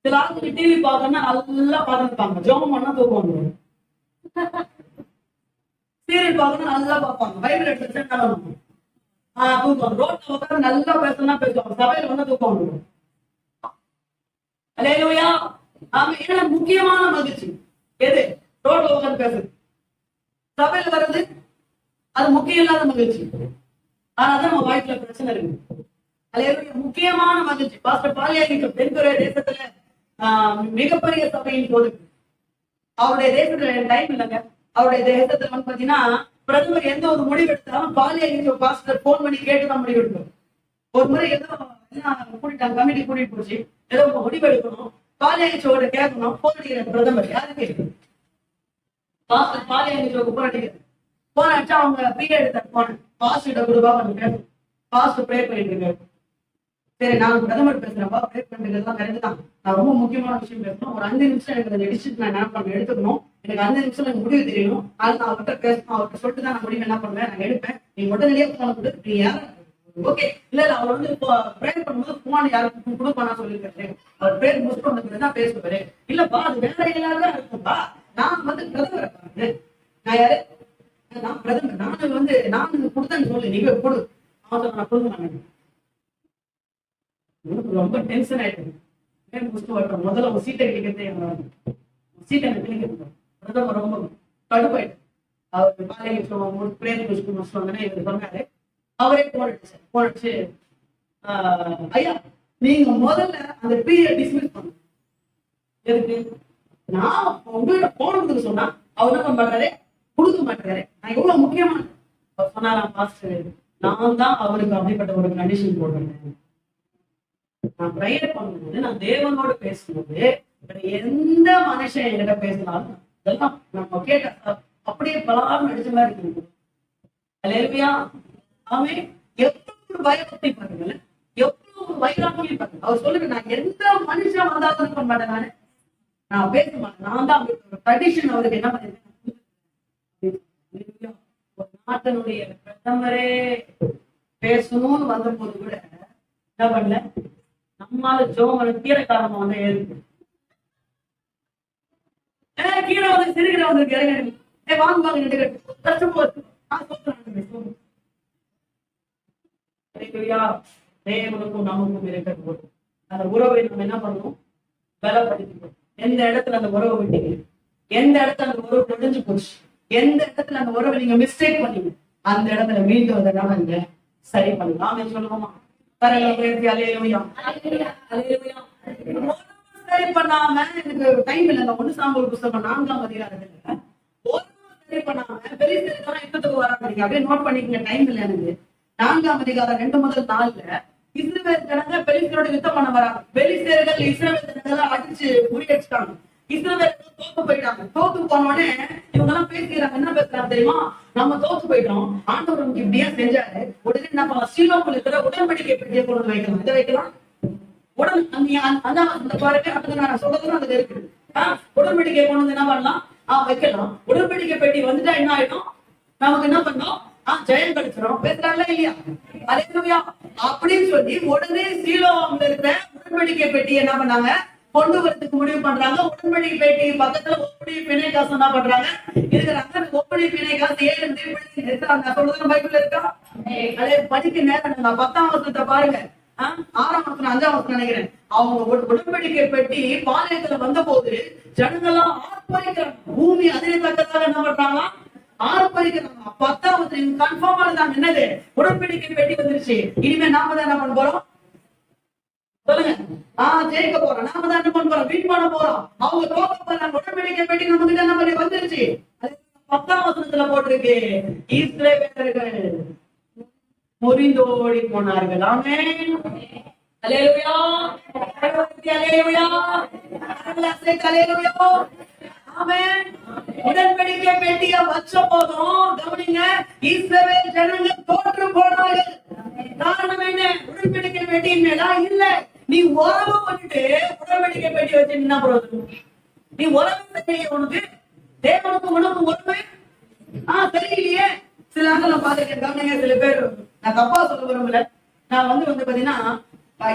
சில ஆளுக்கு டிவி பார்க்கணும்னா நல்லா பார்த்துருப்பாங்க, ஜோம் பண்ணா தூக்குவாங்க. சீரியல் பார்க்கணும் நல்லா பார்ப்பாங்க, பைபிள் எடுத்து தூக்குவாங்க. ரோட்ல உட்காந்து நல்லா பேசணும்னா பேசுவாங்க, சபையில வந்து தூக்குவாங்க. அல்லேலூயா. ஆமா. ஏன்னா முக்கியமான மகிழ்ச்சி எது? ரோட்ல உட்காந்து பேசுது. சபையில வர்றது அது முக்கியம் இல்லாத மகிழ்ச்சி. ஆனாதான் நம்ம வாழ்க்கையில பிரச்சனை இருக்கு. அல்லேலூயா. முக்கியமான மகிழ்ச்சி. பாஸ்டர் பாலியாகிக்கும் தென்கொரிய தேசத்துல மிகப்பெரிய சபையின் போது அவருடைய தேசத்துல டைம் இல்லைங்க. அவருடைய தேசத்துல வந்து பாத்தீங்கன்னா பிரதமர் எந்த ஒரு முடிவு எடுத்தாலும் பாலியாகிக்கும் பாஸ்டர் போன் பண்ணி கேட்டுதான் முடிவு எடுக்கும். ஒரு முறை ஏதோ கூட்டிட்டாங்க, கமிட்டி கூட்டிட்டு போச்சு. ஏதோ முடிவு எடுக்கணும், பாலியச்சோட கேட்கணும். போராடிக்கிற பிரதமர் யாருக்கு பாலியச்சோக்கு போராடிக்கிறது. போராட்டா அவங்க பீரியட் எடுத்த போனேன், பாஸ்ட் கிட்ட கொடுப்பா கொஞ்சம் கேட்கணும். பாஸ்ட் ப்ரே பண்ணிட்டு இருக்காரு. சரி நான் பிரதமர் பேசுறேன்ப்பா, ப்ரே பண்றதுலாம் கரெக்ட் தான். நான் ரொம்ப முக்கியமான விஷயம் பேசணும். ஒரு 5 நிமிஷம் எனக்கு அந்த டிசிஷன் நான் என்ன பண்ண எடுத்துக்கணும். எனக்கு 5 நிமிஷம் எனக்கு முடிவு தெரியணும். அது நான் அவர்கிட்ட பேசணும். அவர்கிட்ட சொல்லிட்டு தான் நான் முடிவு என்ன பண்ணுவேன், நான் எடுப்பேன். நீ உடனடியே போன கொடு. நீ யாரும் ஓகே இல்ல இல்ல, அவர் வந்து ப்ரே பண்ணும்போது போன் யாருக்கும் கொடுப்பானா சொல்லிருக்காரு. அவர் பேர் முடிச்சு வந்த தான் பேசுவாரு. இல்லப்பா அது வேற எல்லாரும் இருக்கும்பா. நான் வந்து பிரதமரை பாருங்க, நான் யாரு, நான் பிரதமர். நான் வந்து நான் கொடுத்தேன்னு சொல்லு, நீங்க கொடு. அவன் சொல்ல நான் கொடுக்க மாட்டேன். ரொம்ப டென்ஷன் ஆயிட்டு முதல்ல உங்க சீட்டை கிளிக்கிறதே சீட்டை கிளிக்கிறது. பிரதமர் ரொம்ப கடுப்பாயிட்டு அவர் பாலியல் பிரேம் முடிச்சுட்டு இவர் சொன்னாரு. அவரே போனடிச்சு ஐயா நீங்க முதல்ல அந்த பீரியட் டிஸ்மிஸ் பண்ணு. எதுக்கு? நான் உங்ககிட்ட போனதுக்கு சொன்னா அவர் என்ன பண்றாரு, கொடுக்க மாட்டாரு. நான் எவ்வளவு முக்கியமான அவர் சொன்னாராம் பாஸ்டர், நான் தான் அவருக்கு அப்படிப்பட்ட ஒரு கண்டிஷன் போடுறேன். நான் ப்ரேயர் பண்ணும்போது, நான் தேவனோடு பேசும்போது, எந்த மனுஷன் என்கிட்ட பேசினாலும் இதெல்லாம் நம்ம கேட்ட அப்படியே பலாரும் அடிச்ச மாதிரி இருக்கு. அல்லேலூயா. அவன் எவ்வளவு பயபக்தி பாருங்க, எவ்வளவு வைராக்கியம் பாருங்க. அவர் சொல்லுங்க, நான் எந்த மனுஷன் வந்தாலும் பண்ண மாட்டேன், நான் பேச மாட்டேன். நான் தான் ட்ரெடிஷன் அவருக்கு என்ன பண்ணிருக்கேன். ஒரு நாட்டினுடைய பிரதமரே பேசணும்னு வந்த போது கூட என்ன பண்ணல, நம்மால ஜோமன கீரைக்காரமா வந்து ஏறிட்டு கீழே வந்து சிறுகிற வந்து இறங்க வாங்க வாங்க கஷ்டம் போது. தேவனுக்கும் நமக்கும் இருக்கிற அந்த உறவை நம்ம என்ன பண்ணணும், பலப்படுத்திக்கணும். எந்த இடத்துல அந்த உறவை விட்டீங்க, எந்த இடத்துல அந்த உறவு முடிஞ்சு போச்சு, எந்த இடத்துல அந்த உறவை நீங்க மிஸ்டேக் பண்ணீங்க, அந்த இடத்துல மீண்டும் அதை நம்ம சரி பண்ணலாம். சொல்லுவோமா? சரி பண்ணாம எனக்கு டைம் இல்லை. அந்த 1 சாமுவேல் புத்தகம் 4ஆம் அதிகாரத்துல சரி பண்ணாம பெலிஸ்தேர்கள் யுத்தத்துக்கு வராங்க. அப்படியே நோட் பண்ணிக்கங்க, டைம் இல்லை எனக்கு. 4ஆம் அதிகாரம் 2 முதல் 4 இஸ்ரவேல் ஜனங்க பெலிஸ்தரோட யுத்தம் பண்ண வராங்க. பெலிஸ்தர்கள் இஸ்ரவேல் ஜனங்களை அடிச்சு முறியடிச்சுட்டாங்க. இஸ்ரவேல் தோத்து போயிட்டாங்க. தோத்து போனோடனே இவங்க எல்லாம் பேசிக்கிறாங்க. என்ன பேசுறாங்க தெரியுமா? நம்ம தோத்து போயிட்டோம், ஆண்டவர் நமக்கு இப்படியா செஞ்சாரு. உடனே நம்ம சீலோவில் இருக்கிற உடன்படிக்கை பெட்டியை கொண்டு வைக்கலாம். இதை வைக்கலாம். நான் சொல்றதும் அதுல இருக்கு. உடன்படிக்கை கொண்டு வந்து என்ன பண்ணலாம், வைக்கலாம். உடன்படிக்கை பெட்டி வந்துட்டா என்ன ஆயிடும், நமக்கு என்ன பண்ணோம், ஜெயம் கிடைச்சிடும். பேசுறாங்களா இல்லையா? அல்லேலூயா. அப்படின்னு சொல்லி உடனே சீலோவில் இருக்கிற உடன்படிக்கை பெட்டி என்ன பண்ணாங்க, கொண்டு வரதுக்கு முடிவு பண்றாங்க. உடன்படிக்கை பெட்டி பக்கத்துல ஒப்படி பிணைக்காசு என்ன பண்றாங்க இருக்கிறாங்க. ஒப்படி பிணைக்காசு 7 சொல்றது பைபிள் இருக்கா? அதே படிக்க நேரம் 10ஆம் வசனத்தை பாருங்க. 6ஆம் வசனம் 5ஆம் வசனம் நினைக்கிறேன். அவங்க உடன்படிக்கை பெட்டி பாளையத்துல வந்த போது ஜனங்கள்லாம் ஆர்ப்பரிக்கிறாங்க. பூமி அதிலே தக்கதாக என்ன பண்றாங்களா, ஆர்ப்பரிக்கிறாங்க. 10ஆம் வசனம் கன்ஃபார்ம் ஆனதாங்க. என்னது? உடன்படிக்கை பெட்டி வந்துருச்சு. இனிமே நாம தான் என்ன பண்ண போறோம் சொல்லுங்க. ஜெயிக்க போறோம். நாம தான் என்ன பண்ண போறோம், வின் பண்ண போறோம். அவங்க தோக்க போறாங்க. உடன்படிக்கை பெட்டி நம்ம கிட்ட என்ன பண்ணி வந்துருச்சு. 10ஆம் வசனத்துல போட்டிருக்கு, இஸ்ரவேலர்கள் முறிந்தோடி போனார்கள். ஆமென். அல்லேலூயா. அல்லேலூயா. அல்லேலூயா. ஆமென். உடன்படிக்கை பெட்டியை வச்ச போதும் கவனிங்க, இஸ்ரவேல் ஜனங்க தோற்று போனார்கள். காரணம் என்ன? உடன்படிக்கை பெட்டியின் மேல இல்ல. நீ உறவு பண்ணிட்டு உடன்படிக்கை பெட்டி வச்சு என்ன பிரயோஜனம்? நீ உறவு தெரிய, உனக்கு தேவனுக்கு உனக்கு உறவு தெரியலையே. சில ஆண்கள் பாத்துருக்கேன், கவனிங்க. சில பேர், நான் தப்பா சொல்ல விரும்பல, நான் வந்து பாத்தீங்கன்னா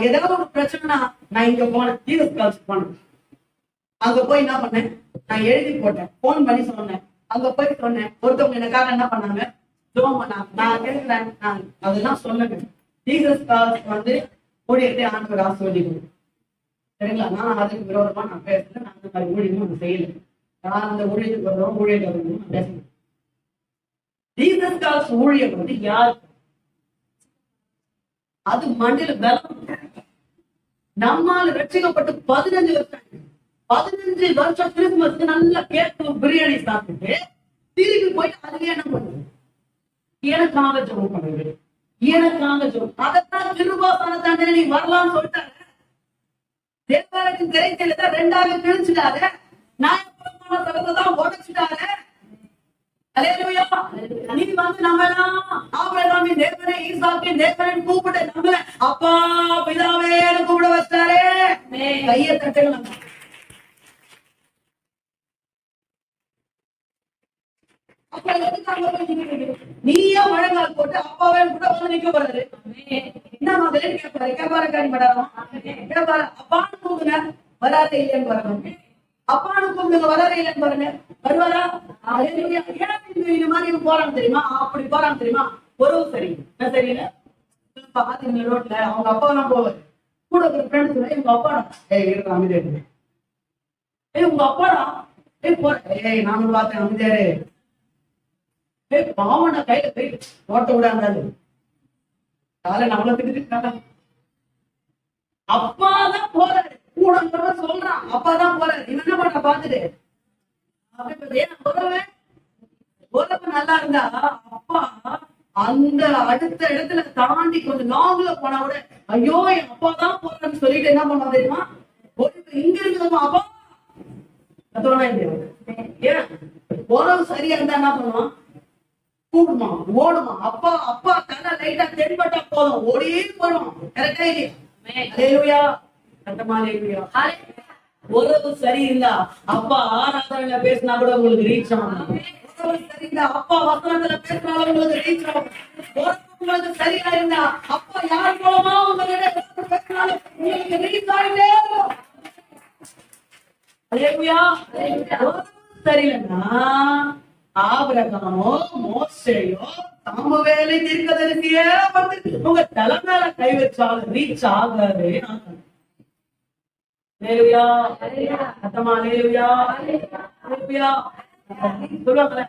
ஏதாவது ஒரு பிரச்சனைனா நான் இங்க போனேன், ஜீசஸ் காலேஜ் போனேன். அங்க போய் என்ன பண்ணேன், நான் எழுதி போட்டேன், போன் பண்ணி சொன்னேன். அங்க போய் சொன்னேன், ஒருத்தவங்க எனக்காக என்ன பண்ணாங்க, ஜெபம் பண்ணாங்க. நான் கேட்கிறேன், நான் அதெல்லாம் சொல்லுங்க. ஜீசஸ் காலேஜ் வந்து ஊழியத்தை ஆண்டவர் ஆசீர்வதிக்கணும். சரிங்களா? நான் அதுக்கு விரோதமா நான் பேசல. நான் அந்த மாதிரி ஊழியமும் செய்யல. நான் அந்த ஊழியத்துக்கு வருவோம், ஊழியத்தை வருவோம் நான் பேசல. ஜீசஸ் காலேஜ் ஊழியம் வந்து யாரு? அது மண்ணில பலம். நம்மால் ரட்சிக்கப்பட்டு 15 வருஷம், 15 வருஷம் கிறிஸ்துமஸ்க்கு நல்லா கேக்கு பிரியாணி சாப்பிட்டு திருப்பி போயிட்டு அதுல என்ன பண்ணுது, எனக்காக ஜெபம் பண்ணுது. எனக்காக ஜெபம். அதைத்தான் கிருபாசன தண்டனை நீ வரலாம்னு சொல்லிட்டாரு. தேவனுக்கு திரைச்சல ரெண்டாக பிரிச்சுட்டாரு. நியாயப்பிரமாண சட்டத்தைதான் உடைச்சுட்டாரு. அல்லேலூயா. நீ வந்து நம்ம எல்லாம் ஆபிரகாமின் தேவனை, ஈசாக்கின் தேவனை கூப்பிட்டு நம்மள அப்பா பிதாவே கூப்பிட வச்சாரே. கையை தட்டுங்க. நீயே முழங்கால் போட்டு அப்பாவே கூட வந்து நிக்க போறாரு. என்ன மாதிரி கேட்பாரு? கேட்பாரு காணிப்படாம கேட்பாரு. அப்பான்னு கூப்பிடுங்க, வராதே இல்லைன்னு பாருங்க. அப்பான்னு கூப்பிடுங்க, வராதே இல்லைன்னு பாருங்க. வருவாரா? இந்த மாதிரி போறாங்க தெரியுமா? அப்படி போறாங்க தெரியுமா? உறவு சரி என்ன தெரியல. பாத்தீங்க ரோட்ல அவங்க அப்பா எல்லாம் போவாரு. கூட ஒரு ஃப்ரெண்ட்ஸ் இவங்க அப்பாடா அமைதியா இருக்கு. உங்க அப்பாடா போற நானும் பார்த்தேன் அமைதியாரு. பாவன கையில போய் ஓட்ட விடாது. காலை நம்மள திட்டு அப்பாதான் போறாரு. கூட சொல்றான் அப்பாதான் போறாரு. இவன் என்ன பண்ற பாத்துட்டு உறவு நல்லா இருந்தா அப்பா அந்த அடுத்த இடத்துல தாண்டி கொஞ்சம் லாங்ல போனா கூட ஐயோ என் அப்பா தான் போறேன்னு சொல்லிட்டு என்ன பண்ணுவா தெரியுமா? இங்க இருக்குதுமா அப்பா ஏன் உறவு சரியா இருந்தா என்ன பண்ணுவான்? கூடுமா ஓடுமா. அப்பா அப்பா தலை லைட்டா தென்பட்டா போதும் ஓடியே போடுவான். கரெக்டா இல்லையா? உறவு சரியில்லை. அப்பா ஆராதனையில பேசினா கூட உங்களுக்கு ரீச் ஆகும். உறவு சரியில்லை. அப்பா வசனத்துல பேசினாலும் உங்களுக்கு ரீச் ஆகும். உறவு உங்களுக்கு சரியா இருந்தா அப்பா யார் மூலமா உங்களுக்கு பேசினாலும் உங்களுக்கு ரீச் ஆகிட்டே இருக்கும். சரியில்லைன்னா ஆபிரகாமோ மோசேயோ சாமுவேலை தீர்க்கதரிசியே வந்து உங்க தலை மேல கை வச்சாலும் ரீச் ஆகாது. சொல்லுவாங்க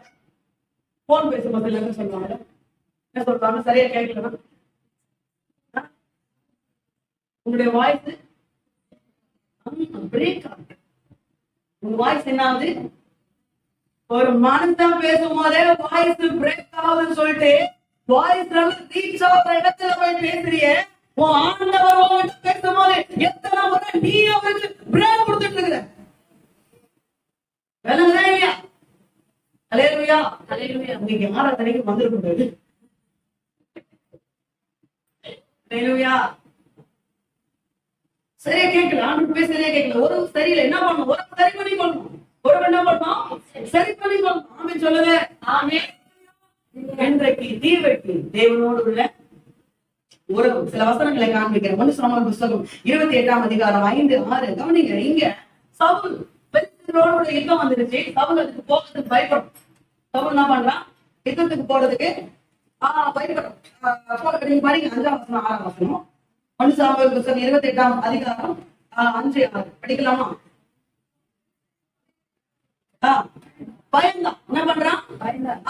போன் பேசும்போது என்ன சொல்லுவாங்க? என்ன சொல்றாங்க? சரியா கேட்கல. உங்களுடைய வாய்ஸ் பிரேக் ஆகுது. உங்க வாய்ஸ் என்ன ஆகுது? ஒரு மனுஷன் பேசும்போதே வாய்ஸ் பிரேக் ஆகுதுன்னு சொல்லிட்டு வாய்ஸ் ரீச் ஆகிற இடத்துல போய் பேசுறியே. உன் ஆண்டவர் பேசும்போது எத்தனை முறை நீ அவருக்கு பிரேக் கொடுத்துட்டு இருக்கிற? இல்லையா? அல்லேலூயா. நீங்க ஆராதனைக்கு வந்திருக்கூடாது. அல்லேலூயா. சரியா கேட்கல. ஆண்டு பேசுறதே கேட்கல. ஒரு சரியில்லை என்ன பண்ணணும்? ஒரு சரி பண்ணி கொள்ளணும். ஒரு என்ன பண்ணணும்? சரி பண்ணி கொள்ளணும். ஆமென் சொல்லுங்க. ஆமென். இன்றைக்கு தீர்வைக்கு தேவனோடு உள்ள உறவு சில வசனங்களை காண்பிக்கிறேன். 1 சாமுவேல் புத்தகம் 28ஆம் அதிகாரம் 5, 6 கவனிங்க. இங்க சவுல் பெலிஸ்தரோட யுத்தம் வந்துருச்சு. சவுல் அதுக்கு போகிறதுக்கு பயப்படும். சவுல் என்ன பண்றான்? யுத்தத்துக்கு போறதுக்கு பயப்படும். நீங்க பாருங்க 5ஆம் வசனம் 6ஆம் வசனம் 1 சாமுவேல் புத்தகம் 28ஆம் அதிகாரம் 5, 6 படிக்கலாமா? பயந்தான். என்ன பண்றான்? பயந்தான்.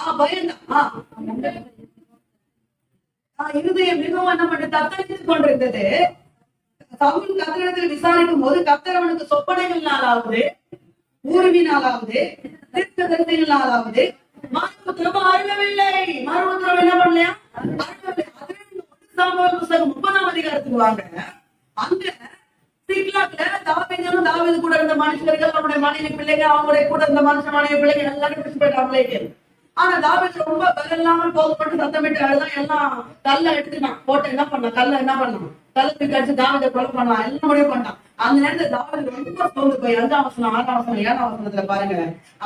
இருதயம் மிகவும் என்ன பண்ண தத்தளித்துக் கொண்டிருந்தது. சவுல் கர்த்தரிடத்தில் விசாரிக்கும் போது கர்த்தர் அவனுக்கு சொப்பனைகளினாலாவது ஊர்வினாலாவது தீர்க்கதரிசிகளினாலாவது மறுபுத்திரம் அருளவில்லை. மறுபுத்திரம் என்ன பண்ணலையா? அருளவில்லை. அதுவே 1 சாமுவேல் புத்தகம் 30ஆம் அதிகாரத்துக்கு வாங்க. அங்க சிக்லாக்ல தாவீதும் தாவீது கூட இருந்த மனுஷர்கள் அவனுடைய மனைவி பிள்ளைங்க அவங்களுடைய கூட இருந்த மனுஷ மனைவி பிள்ளைங்க எல்லாரும் பிடிச்சு போயிட்டாங்களே. ஆனா தாவீது ரொம்ப பலம் இல்லாமல் போகப்பட்டு சத்தமிட்டு அழுதான். எல்லாம் கல்ல எடுத்துட்டான். போட்டு என்ன பண்ணான்? கல்ல என்ன பண்ணான்? கல்லுக்கு கடிச்சு தாவீதை கொலை பண்ணலாம். எல்லாம் முடிவு பண்ணான். அந்த நேரத்துல தாவீது ரொம்ப சோர்ந்து போய் 5ஆம் வசனம் 6ஆம் வசனம் 7ஆம் வசனத்துல பாருங்க.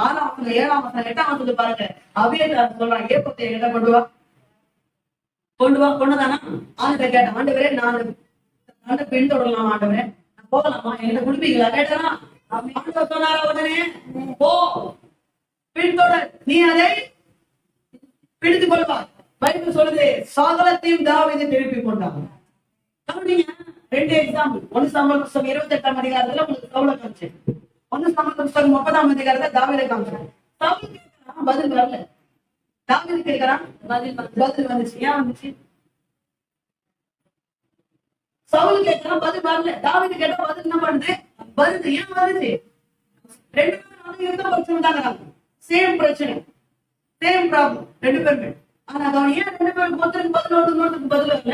6ஆம் வசனம் 7ஆம் வசனம் 8ஆம் வசனத்துல பாருங்க. அபியத்தார் சொல்றான், ஏப்பத்தை என்கிட்ட கொண்டு வா. கொண்டுதானா? ஆண்டு கேட்டேன், ஆண்டவரே நான் பின்தொடரலாம், ஆண்டவரே போகலாமா, என்கிட்ட குடுப்பீங்களா கேட்டா? சொன்னாரா உடனே போ பின்தொடர், நீ அதை பிடித்துக் கொள்வார். பைபிள் சொல்லுது சகலத்தையும் தாவீது திருப்பி கொண்டாங்க. 2 எக்ஸாம்பிள். 1 சாமுவேல் புத்தகம் 28ஆம் அதிகாரத்துல உங்களுக்கு சவுலை காமிச்சு, 1 சாமுவேல் புத்தகம் 30ஆம் அதிகாரத்துல தாவீதை காமிச்சு. சவுல் கேட்கிறான், பதில் வரல. தாவீது கேட்கிறான், பதில் வந்துச்சு. ஏன் வந்துச்சு? சவுல் கேட்கிறான், பதில் வரல. தாவீது கேட்டா பதில் என்ன பண்ணுது? வருது. ஏன் வருது? 2 பேரும் யுத்த பிரச்சனை தாங்க. சேம் பிரச்சனை, சேம் ப்ராப்ளம் 2 பேருமே. ஆனா அவன் ஏன் 2 பேருக்கு ஒருத்தருக்கு பதில் ஒருத்தருக்கு பதில் இல்ல?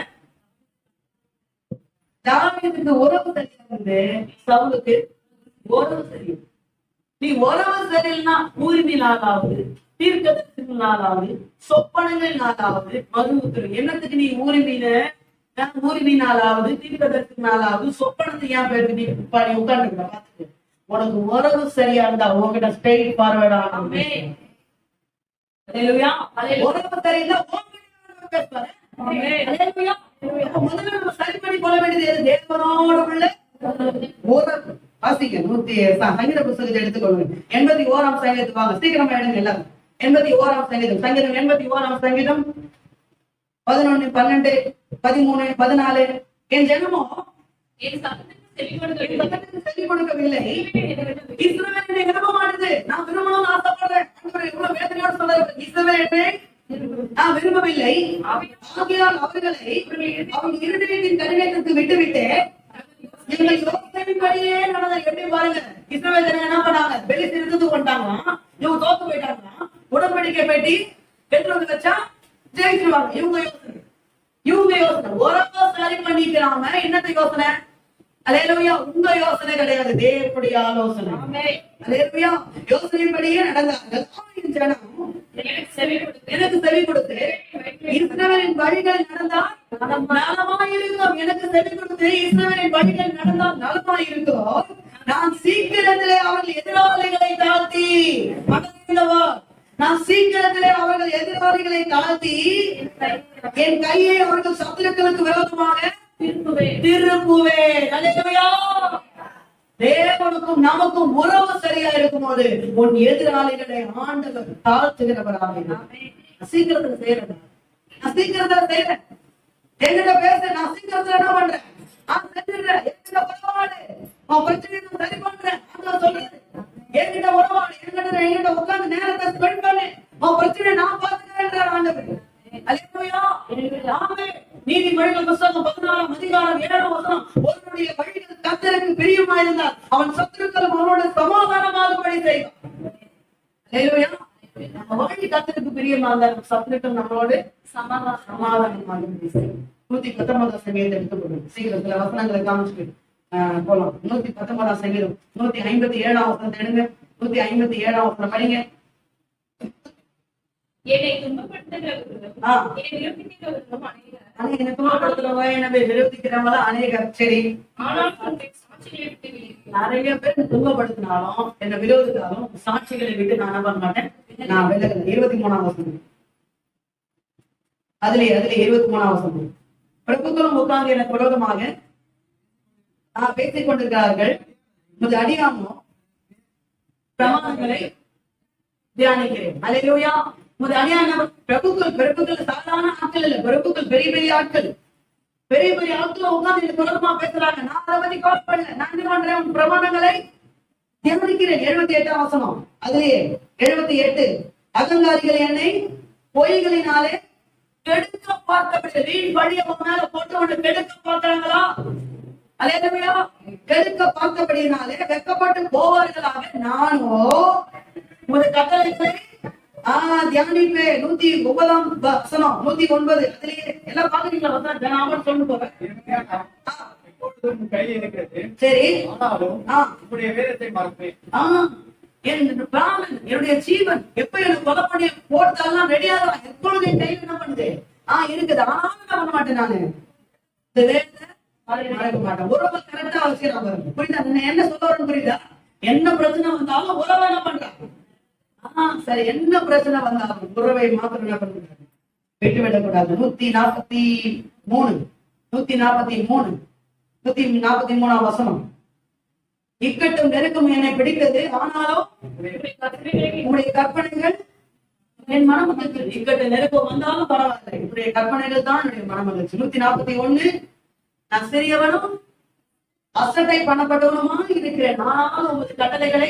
தாவீதுக்கு உறவு சரியா இருந்து சவுலுக்கு உறவு சரியும். நீ உறவு சரியில்லைன்னா ஊரினாலாவது, தீர்க்கதரிசனங்களாலாவது, சொப்பனங்களாலாவது மறுவுத்துரு. என்னத்துக்கு நீ ஊரினாலாவது, தீர்க்கதரிசனங்களாலாவது, சொப்பனத்தை ஏன் பேருக்கு நீ பாடி உட்கார்ந்து பாத்துக்கு. உனக்கு உறவு சரியா இருந்தா உங்ககிட்ட ஸ்ட்ரெயிட் ஃபார்வர்ட் ஆனாமே. உறவு சரியில்லை பேசுவாரு. முதல்ல நம்ம சரி பண்ணி கொள்ள வேண்டியது தேவனோடு உள்ள உறவு. வாசிங்க சங்கீத புத்தகத்தை எடுத்துக்கொள்ளுங்க. 81ஆம் சங்கீதத்துக்கு வாங்க, சீக்கிரமா எடுங்க எல்லாரும். 81ஆம் சங்கீதம், சங்கீதம் 81ஆம் சங்கீதம் 11, 12, 13, 14. என் ஜனமோ என் சத்தத்துக்கு செவி கொடுக்கவில்லை, இஸ்ரவேலை விரும்ப மாட்டேது. நான் விரும்பணும்னு ஆசைப்படுறேன். இவ்வளவு வேதனையோடு சொல்ற இஸ்ரவேலை நான் விரும்பவில்லை, ஆகையால் அவர்களை அவங்க இருதயத்தின் கடினத்திற்கு விட்டுவிட்டு எங்கள் யோசனைப்படியே நடந்த. எப்படி பாருங்க, இஸ்ரவேல் என்ன பண்ணாங்க? வெளி திருத்து கொண்டாங்களாம், இவங்க தோத்து போயிட்டாங்களாம். உடன்படிக்கை பெட்டி எடுத்து வந்து வச்சா ஜெயிச்சிருவாங்க. இவங்க யோசனை உறவா சரி பண்ணிக்கிறாங்க. என்னத்த யோசனை? அல்லேலூயா. உங்க யோசனை கிடையாது, தேவனுடைய ஆலோசனை. அல்லேலூயா. யோசனைப்படியே நடந்தார்கள். எனக்கு செவி கொடுத்து இஸ்ரவேலின் வழிகள் நடந்தால் நலமாயிருக்கும். எனக்கு செவி கொடுத்து இஸ்ரவேலின் வழிகள் நடந்தால் நலமாயிருக்கும். நான் சீக்கிரத்திலே அவர்கள் எதிராளிகளை தாழ்த்தி, நான் சீக்கிரத்திலே அவர்கள் எதிராளிகளை தாழ்த்தி என் கையை அவர்கள் சத்துருக்களுக்கு விரோதமாக திருப்புவேன். அல்லேலூயா. தேவனுக்கும் நமக்கும் உறவு சரியா இருக்கும் போது உன் எதிராளிகளை ஆண்டவர் தாழ்த்துகிறவராக. சீக்கிரத்துல செய்யறேன், நான் சீக்கிரத்துல செய்யறேன். என்கிட்ட பேச நான் சீக்கிரத்துல என்ன பண்றேன்? செஞ்சிடுறேன். என்கிட்ட உறவாடு, உன் பிரச்சனையை நான் சரி பண்றேன். சொல்றது என்கிட்ட உறவாடு, என்கிட்ட உட்கார்ந்து நேரத்தை ஸ்பெண்ட் பண்ணு, உன் பிரச்சனையை நான் பாத்துக்கிறேன் ஆண்டவர். அல்லேலூயா. நீதிமொழிகள் புத்தகம் 14ஆம் அதிகாரம் 7ஆம் வசனம். ஒருவனுடைய வழிகள் கர்த்தருக்கு பிரியமாயிருந்தால் அவன் சத்துருக்களும் அவனோட சமாதானமாகும்படி செய்வான். அல்லேலூயா. நம்ம வழி கர்த்தருக்கு பிரியமா இருந்தால் சத்துருக்கள் நம்மளோடு சமாதானமாகும்படி செய்வான். 119ஆம் சங்கீதத்தை எடுத்துக்கொள்ளும். சீக்கிரத்துல வசனங்களை காமிச்சு போலாம். 119ஆம் சங்கீதம் 157ஆம் வசனத்தை எடுங்க. 157ஆம் வசனம் படிங்க. என்னை துன்பப்படுத்துகிறவர்களும் அநேகர். சரி, நிறைய பேர் துன்பப்படுத்தினாலும் என்ன விரோதித்தாலும் சாட்சிகளை விட்டு நான் என்ன பண்ண மாட்டேன், நான் விலகல. 23ஆம் வசனம். அதுல 23ஆம் வசனம். பிரபுக்களும் உட்கார்ந்து எனக்கு விரோதமாக பேசிக் கொண்டிருக்கிறார்கள். அடியாமோ பிரமாணங்களை தியானிக்கிறேன். அல்லேலூயா. பிரபுக்கள் சாதாரண ஆட்கள் இல்ல, பிரபுக்கள் பெரிய பெரிய ஆட்கள். பெரிய பெரிய ஆட்கள் உட்கார்ந்து எனக்கு விரோதமா பேசுறாங்க. நான் அதை பத்தி கால் பண்ணல. நான் என்ன பண்றேன்? உன் பிரமாணங்களை தியானிக்கிறேன். 78ஆம் வசனம். அதுலயே 78. அகங்காரிகள் என்னை பொய்களினாலே கெடுக்க பார்க்கவில்லை. வீண் வழியை மேல போட்டு ஒன்று கெடுக்க பார்க்கிறாங்களா? அல்லேலூயா. கெடுக்க பார்க்கபடினாலே வெட்கப்பட்டு போவார்களாக நானோ உமது கட்டளைகளை தியானிப்பேன். 109ஆம் வசனம். 109. அதுலயே எல்லாம் பாக்குறீங்களா? வசனம் சொல்லு போறேன். சரி, என்னுடைய ஜீவன் எப்ப எனக்கு கொலை பண்ணி போட்டதெல்லாம் ரெடியா தான் எப்பொழுது என் கையில் என்ன பண்ணுது இருக்குது. ஆனாலும் என்ன பண்ண மாட்டேன் நானு. இந்த வேலை மாட்டேன். உறவை கரெக்டா வச்சுக்கிறாங்க. புரியுதா? என்ன சொல்ல வரேன்னு புரியுதா? என்ன பிரச்சனை வந்தாலும் உறவை என்ன பண்றாங்க. சரி, என்ன பிரச்சனை வந்தாலும் உறவை மாத்திரம் என்ன பண்ணுறாங்க, விட்டுவிடக்கூடாது. 143 143ஆம் வசனம். இக்கட்டும் நெருக்கம் என்னை பிடித்தது, ஆனாலும் உங்களுடைய கற்பனைகள் என் மனமகிழ்ச்சி. இக்கட்டு நெருக்கம் வந்தாலும் பரவாயில்லை, உங்களுடைய கற்பனைகள் தான் என்னுடைய மனமகிழ்ச்சி. 141. நான் சிறியவனும் அசட்டை பண்ணப்பட்டவனுமா இருக்கிறேன், ஆனாலும் உமது கட்டளைகளை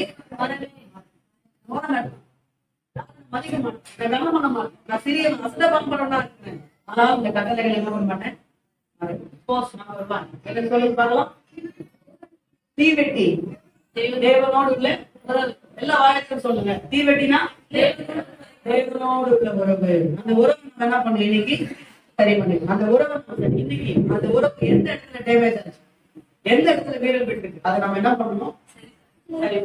மதிக்க மாட்டேன், பண்ண மாட்டேன். நான் சிறியவன் அசட்டை பண்ணப்பட்டவனா இருக்கிறேன், ஆனாலும் இந்த கட்டளைகளை என்ன பண்ண மாட்டேன். சொல்லி பார்க்கலாம். தீவெட்டி தேவனோடு உள்ள எல்லா வாயத்தையும் சொல்லுங்க. தீவெட்டினா தேவனோடு உள்ள உறவு. அந்த உறவு என்ன பண்ணு இன்னைக்கு சரி பண்ணு. அந்த உறவை இன்னைக்கு அந்த உறவு எந்த இடத்துல டேமேஜ் ஆச்சு, எந்த இடத்துல வீரல் பெற்றிருக்கு, அதை நம்ம என்ன பண்ணணும் சரி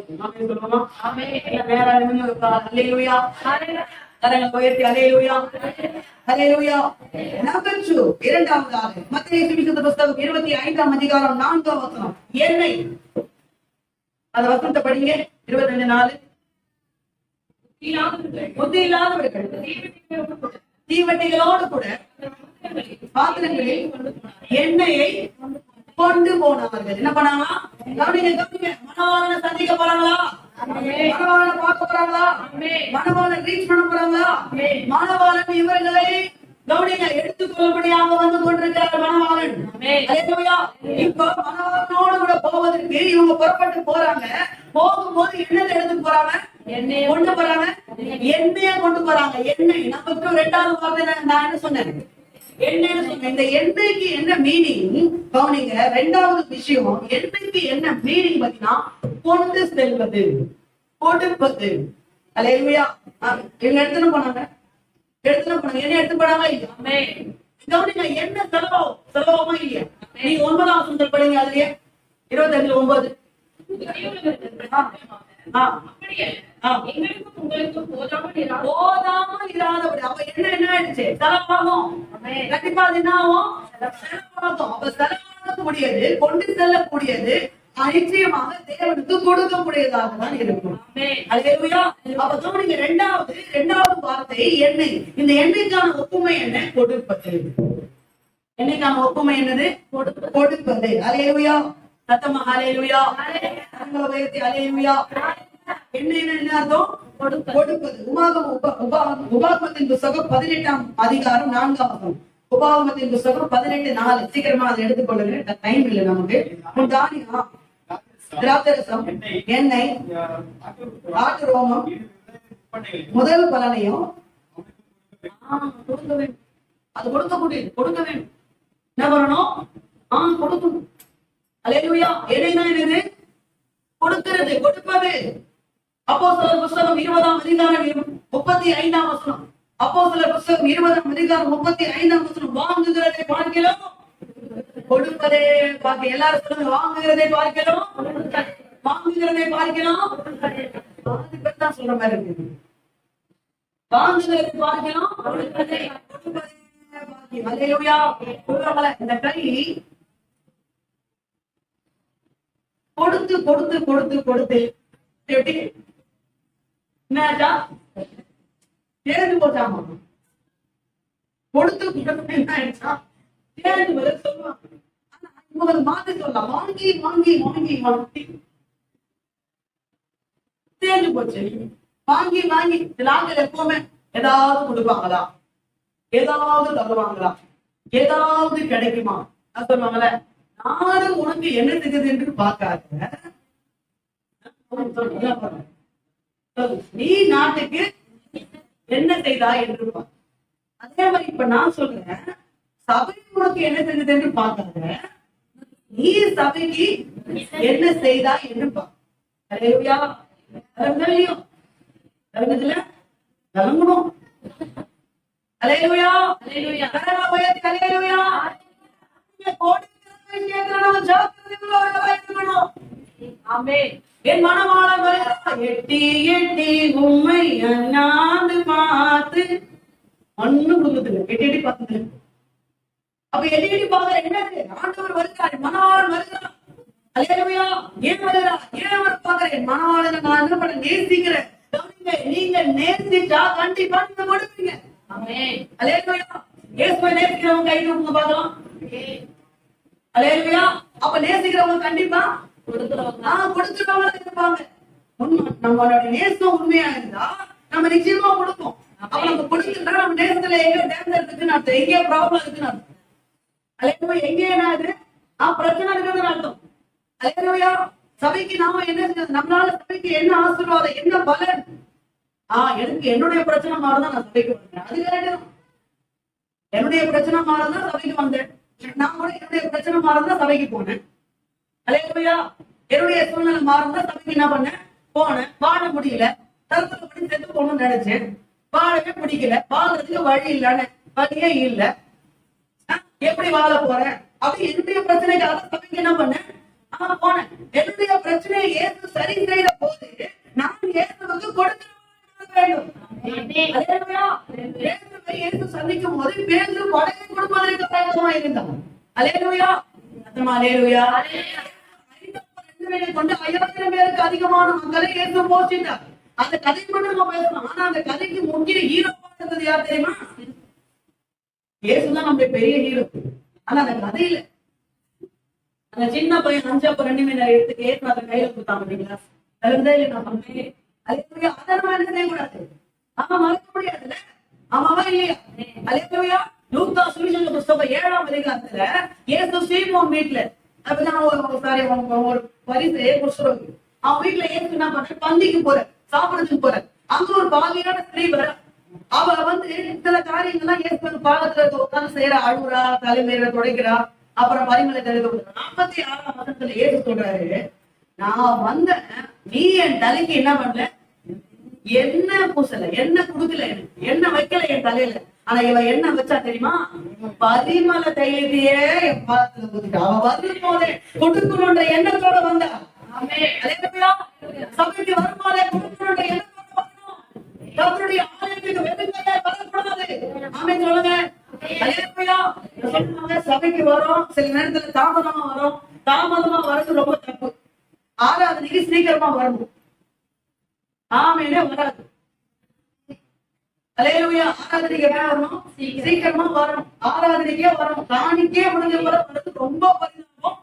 சொல்லுவோமா? நேரம் அல்லேலூயா, கரங்களை உயர்த்தி அல்லேலூயா, அல்லேலூயா. நம்பர் 2 இரண்டாவதாக மத்தேயு சுவிசேஷ புத்தகம் 25ஆம் அதிகாரம் 4ஆம் வசனம். எண்ணெய், அந்த வசனத்தை படிங்க. 25:4. புத்தி இல்லாதவர்கள் தீவட்டிகளோடு கூட பாத்திரங்களில் எண்ணெயை கொண்டு போனவர்கள் என்ன பண்ணாங்களா? கவனிங்க கவனிங்க. மணவாளனை சந்திக்க போறாங்களா? மணவாளனை பார்க்க போறாங்களா? மணவாளன் ரீச் பண்ண போறாங்களா? மணவாளன் இவர்களை கவனிங்க எடுத்துக்கொள்ளும்படியாக வந்து கொண்டிருக்கிறார் மணவாளன். இப்ப மணவாளனோடு கூட போவதற்கு இவங்க புறப்பட்டு போறாங்க. போகும்போது என்னத்தை எடுத்துட்டு போறாங்க? கொண்டு போறாங்க, எண்ணெயை கொண்டு போறாங்க. எண்ணெய் நமக்கு 2வது வார்த்தை நான் என்ன சொன்னேன்? எண்ணெய்னு சொன்னேன். இந்த எண்ணெய்க்கு என்ன மீனிங் கவனிங்க. 2வது விஷயம், எண்ணெய்க்கு என்ன மீனிங் பாத்தீங்கன்னா கொண்டு செல்வது, கொடுப்பது. அல்லேலூயா. இவங்க எடுத்துட்டு போனாங்க, என்ன எடுத்து போனாங்க இல்லையா? கவனிங்க, என்ன செலவாகுமா இல்லையா? நீங்க 9ஆம் வசனத்தில் படிங்க. அதுலயே 25:9. போதாமல் இராதபடி. அப்ப என்ன ஆயிடுச்சு? செலவாகும். கண்டிப்பா அது என்ன ஆகும்? செலவாகும். அப்ப செலவாகக்கூடியது, கொண்டு செல்லக்கூடியது நிச்சயமாக தேவனுக்கு கொடுக்கக்கூடியதாக தான் இருக்கும். அல்லேலூயா. அப்ப கவனிங்க, 2வது வார்த்தை எண்ணெய். இந்த எண்ணெய்க்கான ஒப்புமை என்ன? கொடுப்பது. எண்ணெய்க்கான ஒப்புமை என்னது? கொடுப்பது. அல்லேலூயா. சத்தமா அல்லேலூயா, அல்லேலூயா. எண்ணெய்னா என்ன அர்த்தம்? கொடுப்பது. உபாகமத்தின் புத்தகம் 18ஆம் அதிகாரம் 4ஆம் வசனம். உபாகமத்தின் புத்தகம் 18:4. சீக்கிரமா அதை எடுத்துக்கொள்ளுங்க, டைம் இல்லை நமக்கு. தானியம், திராட்சரசம், எண்ணெய், ஆட்டு ரோமம், முதல் பலனையும் கொடுக்க வேண்டும். அது கொடுக்க வேண்டும். என்ன பண்ணணும்? கொடுக்கணும். அல்லேலூயா. எண்ணெய்னா என்னது? கொடுக்கிறது, கொடுப்பது. அப்போஸ்தலர் புத்தகம் 20ஆம் அதிகாரம் 35ஆம் வசனம். அப்போஸ்தலர் புத்தகம் 20ஆம் அதிகாரம் 35ஆம் வசனம். வாங்குகிறதை பார்க்கிறோம், கொடுப்பதே பாக்கி. எல்லாரும் சொல்லுங்க, வாங்குகிறதை பார்க்கிறோம், வாங்குகிறதை பார்க்கிறோம். தான் சொல்ற மாதிரி இருக்கு. வாங்குகிறதை பார்க்கிறோம், கொடுப்பதே பாக்கி. அல்லேலூயா. இந்த கை கொடுத்து கொடுத்து கொடுத்து கொடுத்து என்னாச்சா? தேர்ந்து போச்சாமா? கொடுத்து கொடுத்து என்ன ஆயிடுச்சா? தேர்ந்து வர சொல்லுவாங்க. ஆனா இவங்க மாத்தி சொல்லலாம், வாங்கி வாங்கி வாங்கி வாங்கி தேர்ந்து போச்சு. வாங்கி வாங்கி நாங்கள் எப்பவுமே ஏதாவது கொடுப்பாங்களா, ஏதாவது தருவாங்களா, ஏதாவது கிடைக்குமா சொல்லுவாங்கல்ல. நாடு உனக்கு என்ன தெரியுது என்று பார்க்காத, நீ நாட்டுக்கு என்ன செய்தா என்று. அதே மாதிரி இப்ப நான் சொல்றேன், சபை உனக்கு என்ன செஞ்சது என்று பார்க்காத, நீ சபைக்கு என்ன செய்தா என்று பார்க்க. விளங்கணும். அல்லேலூயா. என் மனவாளன் எட்டி எட்டி உண்மை அண்ணாந்து பார்த்து ஒண்ணு கொடுக்குது. எட்டி எட்டி பார்த்துட்டு அப்ப எட்டி எட்டி பாக்குற என்னது? ஆண்டவர் வருகிறார், மனவாளன் வருகிறார். அல்லேலூயா. ஏன் வருகிறார்? ஏன் அவர் பாக்குறேன்? என் மனவாளனை நான் என்ன பண்ண நேசிக்கிறேன். நீங்க நேசிச்சா கண்டிப்பா நீங்க கொடுப்பீங்க. அல்லேலூயா. இயேசுவை நேசிக்கிறவங்க கை தூக்குங்க பார்க்கலாம். அல்லேலூயா. அப்ப நேசிக்கிறவங்க கண்டிப்பா கொடுத்துருவாங்க இருப்பாங்க. நம்மளோட நேசம் உண்மையா இருந்தா நம்ம நிச்சயமா கொடுப்போம். அப்ப நம்ம கொடுத்துட்டா நம்ம நேசத்துல எங்க டேமேஜ் இருக்குன்னு அர்த்தம், எங்கேயோ ப்ராப்ளம் இருக்குன்னு அர்த்தம். அல்லேலூயா. எங்கே என்னது? பிரச்சனை இருக்குதுன்னு அர்த்தம். அல்லேலூயா. சபைக்கு நாம என்ன செஞ்சது? நம்மளால சபைக்கு என்ன ஆசீர்வாதம், என்ன பலன்? எனக்கு என்னுடைய பிரச்சனை மாறதான் நான் சபைக்கு வந்தேன். அது கரெக்ட். என்னுடைய பிரச்சனை மாறதான் சபைக்கு வந்தேன். நான் கூட என்னுடைய பிரச்சனை மாறதான் சபைக்கு போனேன். அல்லேலூயா. என்னுடைய சூழ்நிலை மாறதான் சபைக்கு என்ன பண்ணேன்? போனேன். வாழ முடியல, தற்கொலை பண்ணி செத்து போகணும்னு நினைச்சேன். வாழவே பிடிக்கல, வாழ்றதுக்கு வழி இல்லைன்னு வழியே இல்ல, எப்படி வாழ போறேன் அப்படி என்னுடைய பிரச்சனைக்காக சபைக்கு என்ன பண்ணேன், போனேன். என்னுடைய பிரச்சனையை இயேசு சரி செய்த போது நான் இயேசுவுக்கு கொடுக்க வேண்டும். இயேசுவை இயேசு சந்திக்கும் போது பேதுரு கொடையை கொடுப்பதற்கு தயாரமா இருந்தான். அல்லேலூயா, அல்லேலூயா. 2 கொண்டு 5000 பேருக்கு அதிகமான மக்களை இயேசு போஷித்தார். அந்த கதை மட்டும் நம்ம பேசலாம். ஆனா அந்த கதைக்கு முக்கிய ஹீரோவா இருந்தது யார் தெரியுமா? இயேசுதான் நம்முடைய பெரிய ஹீரோ. ஆனா அந்த கதையில அந்த சின்ன பையன் 5 அப்ப 2 மீன் எடுத்து ஏற்று அதை கையில கொடுத்தான் பாத்தீங்களா? நான் சொன்னேன், அதை நம்ம என்ன செய்யக்கூடாது, அவன் மறக்க முடியாதுல்ல, ஆமாவா இல்லையா? அல்லேலூயா. லூக்கா சுவிசேஷ புஸ்தகம் 7ஆம் அதிகாரத்துல இயேசு சீமோன் வீட்டுல ஒரு பரிசு புஷ்பம் அவன் வீட்டுல இயேசு என்ன பண்ற, பந்திக்கு போற, சாப்பிடறதுக்கு போற. அங்க ஒரு பாவியான ஸ்திரீ வர, அவ சில காரியங்கள்லாம் இயேசு பாகத்துல உட்கார்ந்து செய்யற, அழுகுறா, தலைமையில துடைக்கிறா, அப்புறம் பரிமளை தெளிவு. 46ஆம் வசனத்துல இயேசு சொல்றாரு, நான் வந்தேன், நீ என் தலைக்கு என்ன பண்ணல, என்ன பூசல, என்ன குடுக்கல, என்ன வைக்கல என் தலையில. ஆனா இவ என்ன வச்சா தெரியுமா? பரிமள தைலத்தையே என் பாதத்துல ஊத்திட்டா. அவ வரும் போதே கொடுக்கணுன்ற எண்ணத்தோட வந்தா. சபைக்கு வரும்போதே கொடுக்கணுன்ற எண்ணத்தோட வரணும். கர்த்தருடைய ஆலயத்துக்கு வெறுங்கையா வரக்கூடாது. ஆமென் சொல்லுங்க. சபைக்கு வரும், சில நேரத்துல தாமதமா வரும். தாமதமா வரது ரொம்ப தப்பு. ஆராதனைக்கு சீக்கிரமா வரணும். ஆமெனே வராது. அல்லேலூயா. ஆராதனைக்கு என்ன வரணும்? சீக்கிரமா வரணும். ஆராதனைக்கே வரணும். காணிக்கே முடிஞ்ச வரது ரொம்ப பரிதாபம்.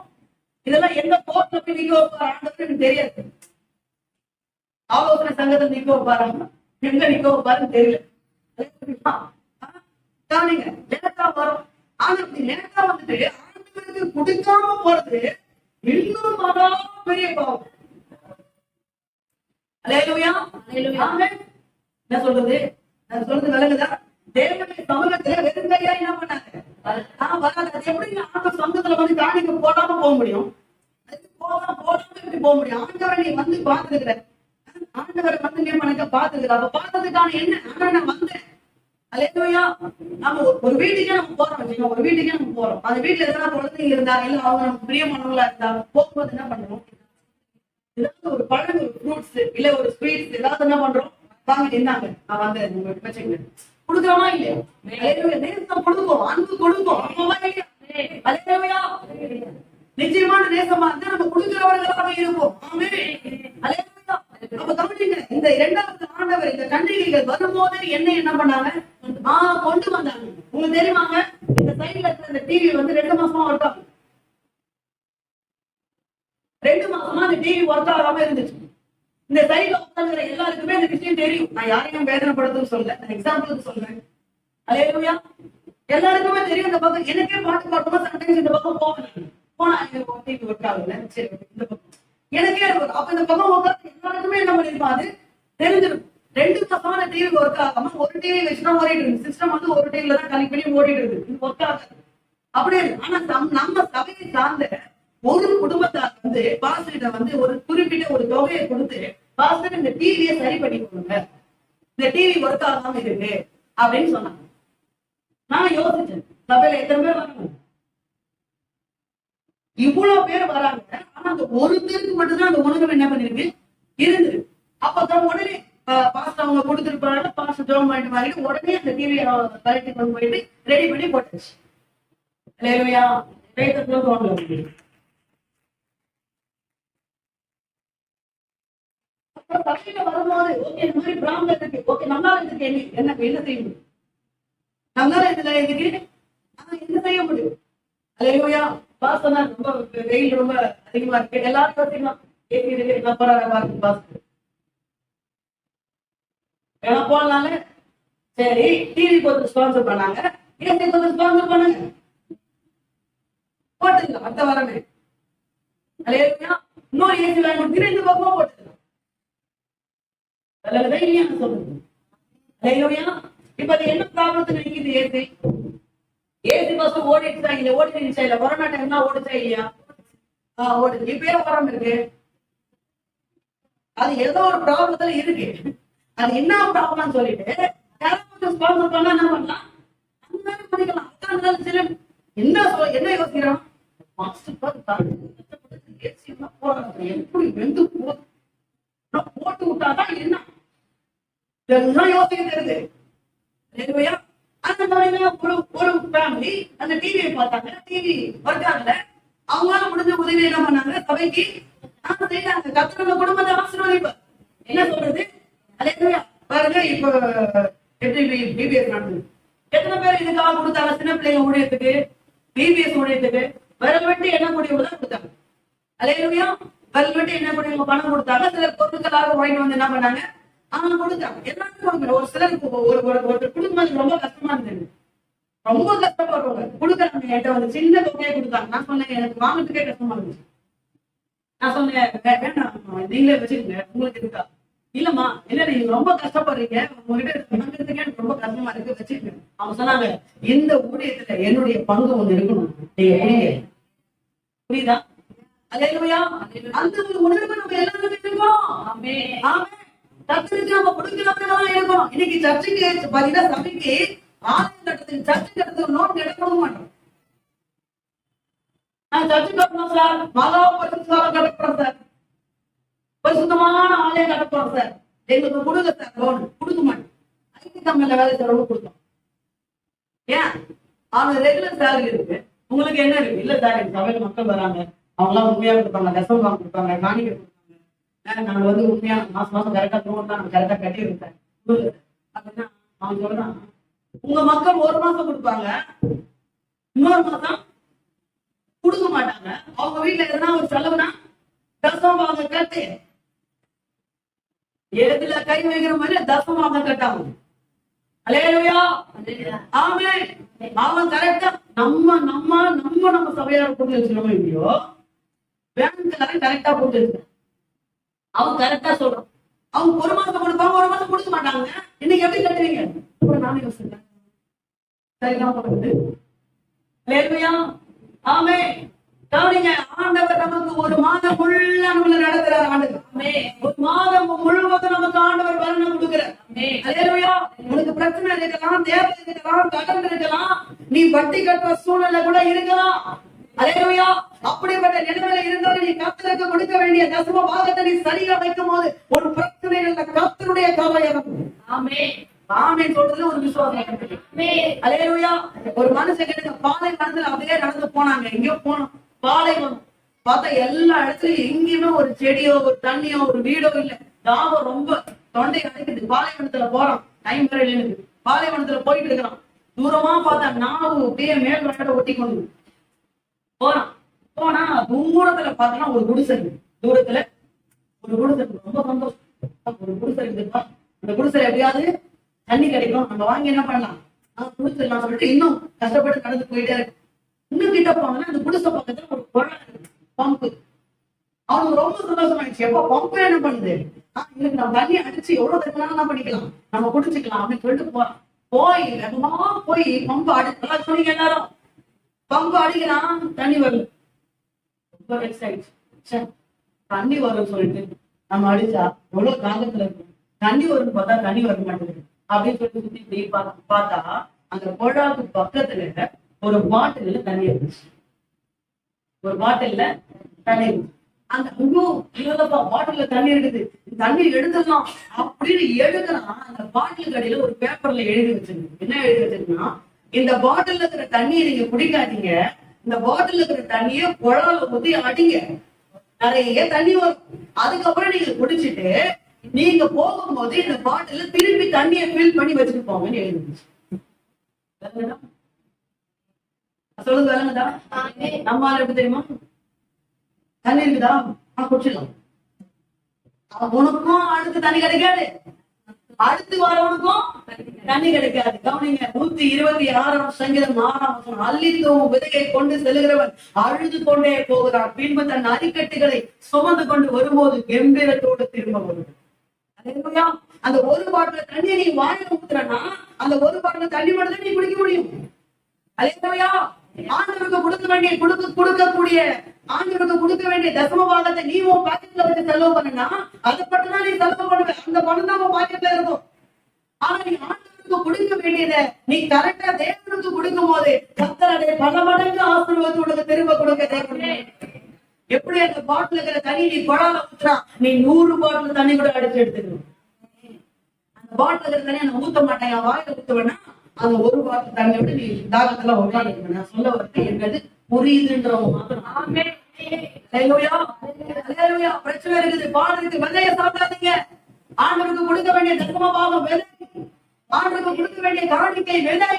இதெல்லாம் எந்த கோர்ட்ல போய் நிக்க வைப்பாரு ஆண்டவர் எனக்கு தெரியாது. ஆலோசனை சங்கத்தில் நிக்க வைப்பாராங்க, எங்க நிக்க வைப்பாருன்னு தெரியல. காணிங்க லேட்டா வரும். ஆனா இப்படி லேட்டா வந்துட்டு ஆண்டவருக்கு கொடுக்காம போறது இன்னும் மகா பெரிய பாவம். அல்லேலூயா. என்ன சொல்றது, நான் சொல்றது விளங்குதா? தேவனுடைய சமூகத்துல வெறுங்கையா என்ன பண்ணாங்க, வராது. அது எப்படி ஆண்டவர் சொந்தத்துல காணிக்க போடாம போக முடியும்? போடாம எப்படி போக முடியும்? ஆண்டவரை நீ பாத்துக்கிற, ஆண்டவரை நீ மனக்க பாத்துக்கிற, அப்ப பார்த்ததுக்கான என்ன? ஆனா நான் வந்தேன். அல்லேலூயா. நம்ம ஒரு வீட்டுக்கே நம்ம போறோம் வச்சுக்கோங்க, ஒரு வீட்டுக்கே நம்ம போறோம். அந்த வீட்டுல எதனா குழந்தைங்க இருந்தா, இல்ல அவங்க நமக்கு பிரியமானவங்களா இருந்தா, போகும்போது என்ன பண்றோம், ஏதாவது ஒரு பழம், ஒரு ஃப்ரூட்ஸ், இல்ல ஒரு ஸ்வீட்ஸ் ஏதாவது என்ன பண்றோம், வாங்க நின்னாங்க, நான் வந்து வச்சுங்க கொடுக்குறோமா இல்லையா? நேசம் கொடுக்கும், அன்பு கொடுக்கும். அம்மாவா இல்லையா? அல்லேலூயா. நிச்சயமான நேசமா இருந்தா நம்ம கொடுக்கிறவர்களாக இருப்போம். அல்லேலூயா. அப்ப கவனிங்க, இந்த 2வது ஆண்டவர் இந்த கண்டிகைகள் வரும்போது என்ன பண்ணாங்க, கொண்டு வந்தாங்க. உங்களுக்கு தெரியுமாங்க, இந்த சைட்ல இருக்கிற இந்த டிவி 2 மாசமா ஒர்க் ஆகும். 2 மாசமா இந்த டிவி ஒர்க் ஆகாம இருந்துச்சு. இந்த சைட்ல உட்கார்ந்துற எல்லாருக்குமே இந்த விஷயம் தெரியும். நான் யாரையும் வேதனைப்படுத்துன்னு சொல்ல, நான் எக்ஸாம்பிளுக்கு சொல்றேன். அல்லேலூயா. எல்லாருக்குமே தெரியும். இந்த பக்கம் எனக்கே பாட்டு பாடும்போது சம்டைம்ஸ் இந்த பக்கம் போனா டிவி ஒர்க் ஆகல, சரி இந்த பக்கம் எனக்கே இருக்கும். அப்ப இந்த பக்கம் உட்கார்ந்து எல்லாருக்குமே என்ன பண்ணிருப்பாது தெரிஞ்சிருக்கும். 2 மாசமான டிவி ஒர்க் ஆகாம ஒரு டிவி வச்சுதான் ஓடிட்டு இருக்கு. சிஸ்டம் ஒரு டிவில தான் கனெக்ட் பண்ணி ஓடிட்டு இருக்கு. இது ஒர்க் ஆகாது. அப்படியே ஆனா நம்ம சபையை சார்ந்த ஒரு குடும்பத்தார் பாஸ்டர்கிட்ட ஒரு குறிப்பிட்ட ஒரு தொகையை கொடுத்து, பாஸ்டர் இந்த டிவியை சரி பண்ணி கொடுங்க, இந்த டிவி ஒர்க் ஆகாம இருக்கு அப்படின்னு சொன்னாங்க. நான் யோசிச்சேன், சபையில எத்தனை பேர் வராங்க? இவ்வளவு பேர் வராங்க. ஆனா அந்த ஒருத்தருக்கு மட்டும்தான் அந்த உணர்வு என்ன பண்ணிருக்கு இருந்தது. அப்பதான் உடனே பாஸ்டர் அவங்க கொடுத்துருப்பாங்க. பாஸ்டர் ஜோம் பண்ணிட்டு வாங்கிட்டு உடனே அந்த டிவியை கலெக்ட் கொண்டு போயிட்டு ரெடி பண்ணி போட்டுச்சு. அல்லேலூயா. சபையில வரும்போது ஓகே இந்த மாதிரி பிராமண இருக்கு, ஓகே நம்மளால இதுக்கு என்ன செய்ய முடியும், நம்மளால இதுல இதுக்கு என்ன செய்ய முடியும்? அல்லேலூயா. பாஸ்டர் ரொம்ப வெயில் ரொம்ப அதிகமா இருக்கு, எல்லாரும் பார்த்தீங்கன்னா ஏசி இருக்கு, பாருங்க பாஸ்டர் ஏன்னா போனால சரி டிவி கொஞ்சம் ஸ்பான்சர் பண்ணாங்க, ஏசி கொஞ்சம் ஸ்பான்சர் பண்ணாங்க, போட்டுக்கலாம் அடுத்த வாரமே. அல்லேலூயா. இன்னொரு ஏசி வாங்கி கொடுத்து 2 பக்கமா போட்டுக்கலாம். சொல்லுங்க. அல்லேலூயா. இப்ப அது என்ன ப்ராப்ளத்துக்கு நிக்குது? ஏசி பஸ் ஓடிடுச்சா இல்ல, ஓடிடுச்சா இல்ல, கொரோனா டைம்லாம் ஓடிச்சா இல்லையா? ஓடுது. இப்பயே வராம இருக்கு. அது ஏதோ ஒரு ப்ராப்ளத்துல இருக்கு. அது என்ன ப்ராப்ளம் சொல்லிட்டு யாராவது ஸ்பான்சர் பண்ணா என்ன பண்ணலாம், அந்த பண்ணிக்கலாம். என்ன என்ன யோசிக்கிறான், எப்படி வெந்து போட்டு விட்டாதான் என்ன இதெல்லாம் யோசிக்கிறது. அந்த ஒரு ஃபேமிலி அந்த டிவியை பார்த்தாங்க, டிவி ஒர்க்காகல. அவங்களால முடிஞ்ச உதவி என்ன பண்ணாங்க, சபைக்கு செய்தாங்க. கர்த்தர் குடும்பத்தை ஆசீர்வதிப்பார். என்ன சொல்றது, அல்லேலூயா. பாருங்க இப்ப எப்படி பிபிஎஸ் நடந்தது, எத்தனை பேர் இதுக்காக கொடுத்தாங்க, சின்ன பிள்ளைங்க ஊழியத்துக்கு, பிபிஎஸ் ஊழியத்துக்கு விரல் வெட்டி என்ன முடிவு தான் கொடுத்தாங்க. அல்லேலூயா. விரல் வெட்டி என்ன முடிவு பணம் கொடுத்தாங்க. சிலர் பொருட்களாக வாங்கிட்டு வந்து என்ன பண்ணாங்க, கொடுத்தாங்க. எல்லாருக்கும் ஒரு சிலருக்கு ஒரு குடும்பம் ரொம்ப கஷ்டமா இருந்தது, ரொம்ப கஷ்டப்படுறவங்க கொடுக்குறாங்க. என்கிட்ட வந்து சின்ன தொகையை கொடுத்தாங்க. நான் சொன்னேன் எனக்கு வாங்கிட்டுக்கே கஷ்டமா இருந்துச்சு. நான் சொன்னேன் வேண்டாம் நீங்களே வச்சுக்கோங்க, உங்களுக்கு இருக்கா. இல்லம்மா இல்ல நீங்க ரொம்ப கஷ்டப்படுறீங்க, உங்ககிட்ட வாங்குறதுக்கே எனக்கு ரொம்ப கஷ்டமா இருக்கு, வச்சுக்கோங்க. அவங்க சொன்னாங்க இந்த ஊழியத்துல என்னுடைய பங்கு ஒண்ணு இருக்கணும், நீங்க புரியுதா. அல்லேலூயா. அந்த ஒரு உணர்வு நம்ம எல்லாருமே இருக்கோம். சர்ச்சுக்கு நம்ம கொடுக்கிறவங்களா இருக்கணும். இன்னைக்கு சர்ச்சுக்கு பாத்தீங்கன்னா சபைக்கு ஆலயம் கட்டுறதுக்கு சர்ச்சு கட்டுறதுக்கு நோட் எடுக்க மாட்டோம். நான் சர்ச்சு கட்டணும் சார், மகா பரிசுத்தமாக கட்டப்படுறோம் சார், பரிசுத்தமான ஆலயம் கட்டப்படுறோம் சார், எங்களுக்கு கொடுங்க சார் லோன், கொடுக்க மாட்டோம். ஐடி கம்பெனில வேலை செய்யறவங்க கொடுத்தோம். ஏன் அவங்க ரெகுலர் சேலரி இருக்கு, உங்களுக்கு என்ன இருக்கு, இல்ல சார் எங்க சபையில மக்கள் வராங்க, அவங்க எல்லாம் உண்மையா கொடுப்பாங்க, தசம் வாங்க கொடுப்பாங்க, காணிக்கை கொடுப்பாங்க, நாங்க வந்து உண்மையா மாசம் கரெக்டா லோன் தான் நாங்க கரெக்டா கட்டி இருப்பேன் அப்படின்னா அவங்க சொல்றான், உங்க மக்கள் ஒரு மாசம் கொடுப்பாங்க, இன்னொரு மாசம் கொடுக்க மாட்டாங்க. அவங்க வீட்டுல எதுனா ஒரு செலவுனா தசம் வாங்க கட்டு, எதுல கை வைக்கிற மாதிரி தசம் வாங்க கட்டாகும். அல்லேலூயா. ஆமென். அவன் கரெக்டா நம்ம நம்ம நம்ம நம்ம சபையார போட்டு வச்சிருக்கோம் இல்லையோ, பேங்க்காரன் கரெக்டா போட்டு வச்சிருக்கான். அவங்க கரெக்டா சொல்றோம். அவங்க ஒரு மாசம் கொடுப்பாங்க, ஒரு மாசம் கொடுக்க மாட்டாங்க. இன்னைக்கு எப்படி கட்டுவீங்க, நானே யோசிக்கிறேன். சரிதான் போடுறது. அல்லேலூயா. ஆமென். கவனிங்க, ஆண்டவர் நமக்கு ஒரு மாதம் ஃபுல்லா நம்மள நடத்துறார். ஆண்டவர் ஒரு மாதம் முழுவதும் நமக்கு ஆண்டவர் வரணம் கொடுக்கிறார். அல்லேலூயா. உனக்கு பிரச்சனை இருக்கலாம், தேவை இருக்கலாம், கடன் இருக்கலாம், நீ வட்டி கட்டுற சூழ்நிலை கூட இருக்கலாம். அல்லேலூயா. அப்படிப்பட்ட நிலைமையில இருந்தாலும் நீ கர்த்தருக்கு கொடுக்க வேண்டிய தசம பாகத்தை நீ சரியா வைக்கும் போது ஒரு பிரச்சனை இல்ல, கர்த்தருடைய கருணை இருக்கும். ஆமென். ஆமென் சொல்றது ஒரு விசுவாசம். அல்லேலூயா. ஒரு மனுஷன் கிட்ட பாலை மனசுல அப்படியே நடந்து போனாங்க, எங்கேயோ போனோம், பாலைவனம் பார்த்தா எல்லா இடத்துலயும் எங்கேயுமே ஒரு செடியோ ஒரு தண்ணியோ ஒரு வீடோ இல்ல. தாகம் ரொம்ப தொண்டை அடைக்குது. பாலைவனத்துல போறான், டைம் வேற இல்லைன்னு பாலைவனத்துல போயிட்டு இருக்கிறான். தூரமா பார்த்தா நாவு அப்படியே மேல் வட்ட ஒட்டி கொண்டு போறான். போனா தூரத்துல பார்த்தா ஒரு குடிசை, தூரத்துல ஒரு குடிசை. ரொம்ப சந்தோஷம், ஒரு குடிசை இருக்குப்பா, அந்த குடிசை எப்படியாவது தண்ணி கிடைக்கும், நம்ம வாங்கி என்ன பண்ணலாம் குடிச்சிடலாம் சொல்லிட்டு இன்னும் கஷ்டப்பட்டு நடந்து போயிட்டே இருக்கு. இன்னும் கிட்ட போனா அந்த குடிசை பக்கத்துல ஒரு குழந்தை பம்பு. அவனுக்கு ரொம்ப சந்தோஷமாயிடுச்சு. எப்ப பம்பு என்ன பண்ணுது, இன்னைக்கு நம்ம தண்ணி அடிச்சு எவ்வளவு தண்ணி என்ன பண்ணிக்கலாம், நம்ம குடிச்சுக்கலாம் அப்படின்னு சொல்லிட்டு போறான். போய் வேகமா போய் பம்பு அடிக்கலாம் சொன்னீங்க எல்லாரும். பம்பு அடிக்கலாம், தண்ணி வரல. ரொம்ப வெக்ஸ் ஆயிடுச்சு. தண்ணி வரும் சொல்லிட்டு நம்ம அடிச்சா எவ்வளவு தாகத்துல இருக்கு, தண்ணி வரும்னு பார்த்தா தண்ணி வர மாட்டேங்குது அப்படின்னு சொல்லிட்டு சுத்தி இப்படி பார்த்தா அந்த குழாவுக்கு பக்கத்துல ஒரு பாட்டில தண்ணி இருந்துச்சு. ஒரு பாட்டில்ல தண்ணி இருந்துச்சு. அந்த இல்லப்பா பாட்டில்ல தண்ணி இருக்குது, தண்ணி எடுத்துடலாம் அப்படின்னு எடுக்கிறான். அந்த பாட்டில் கடையில ஒரு பேப்பர்ல எழுதி வச்சிருக்கு. என்ன எழுதி வச்சிருக்குன்னா, இந்த பாட்டில் இருக்கிற தண்ணியை நீங்க குடிக்காதீங்க, இந்த பாட்டில் இருக்கிற தண்ணிய குழால ஊத்தி அடிங்க, நிறைய தண்ணி வரும். அதுக்கப்புறம் நீங்க குடிச்சிட்டு நீங்க போகும்போது இந்த பாட்டில திருப்பி தண்ணியை ஃபில் பண்ணி வச்சுட்டு போங்கன்னு எழுதிச்சு. சொல்லுங்க வேலைங்கதா. நம்ம எப்படி தெரியுமா, தண்ணி இருக்குதா குடிச்சிடலாம், உனக்கும் அடுத்து தண்ணி கிடைக்காது, அடுத்து வரவனுக்கும் தண்ணி கிடைக்காது. கவனிங்க, 126 சங்கீதம் 6 அள்ளித்தோம் விதையை கொண்டு செல்கிறவன் அழுது கொண்டே போகிறான், பின்பு தன் அரிக்கட்டுகளை சுமந்து கொண்டு வரும்போது கம்பீரத்தோடு திரும்ப வருது. அந்த ஒரு பாட்டில தண்ணியை நீ வாயில ஊத்துறனா, அந்த ஒரு பாட்டில தண்ணி மட்டும் நீ குடிக்க முடியும். அல்லேலூயா. ஆண்டவருக்கு கொடுக்க வேண்டிய கொடுக்கக்கூடிய ஆண்டவருக்கு கொடுக்க வேண்டிய தசம பாகத்தை நீ உன் பாக்கெட்ல வச்சு செலவு பண்ணனா, அதை மட்டும் தான் நீ செலவு பண்ணுவ, அந்த பணம் தான் உன் பாக்கெட்ல இருக்கும். ஆனா நீ ஆண்டவருக்கு கொடுக்க வேண்டியதை நீ கரெக்டா தேவனுக்கு கொடுக்கும் போது கர்த்தர் அதை பல மடங்கு ஆசீர்வாதம் உனக்கு திரும்ப கொடுக்க தேவனே. எப்படி அந்த பாட்டில் இருக்கிற தண்ணி நீ குழால ஊத்துறா, நீ 100 பாட்டில் தண்ணி கூட அடிச்சு எடுத்துக்கணும். அந்த பாட்டில் இருக்கிற தண்ணி நான் ஊத்த மாட்டேன், என் வாயில ஊத்துவேன்னா அந்த ஒரு பாட்டில் தண்ணி விட நீ தாகத்துல உட்காந்து. நான் சொல்ல வரது என்னது புரியுதுன்றவங்க மாத்திரம். பிரச்சனை இருக்குது, பாடுறதுக்கு விதைய சாப்பிடாதீங்க. ஆண்டவருக்கு கொடுக்க வேண்டிய தர்ம பாகம் விதை, ஆண்டவருக்கு கொடுக்க வேண்டிய காணிக்கை விதை.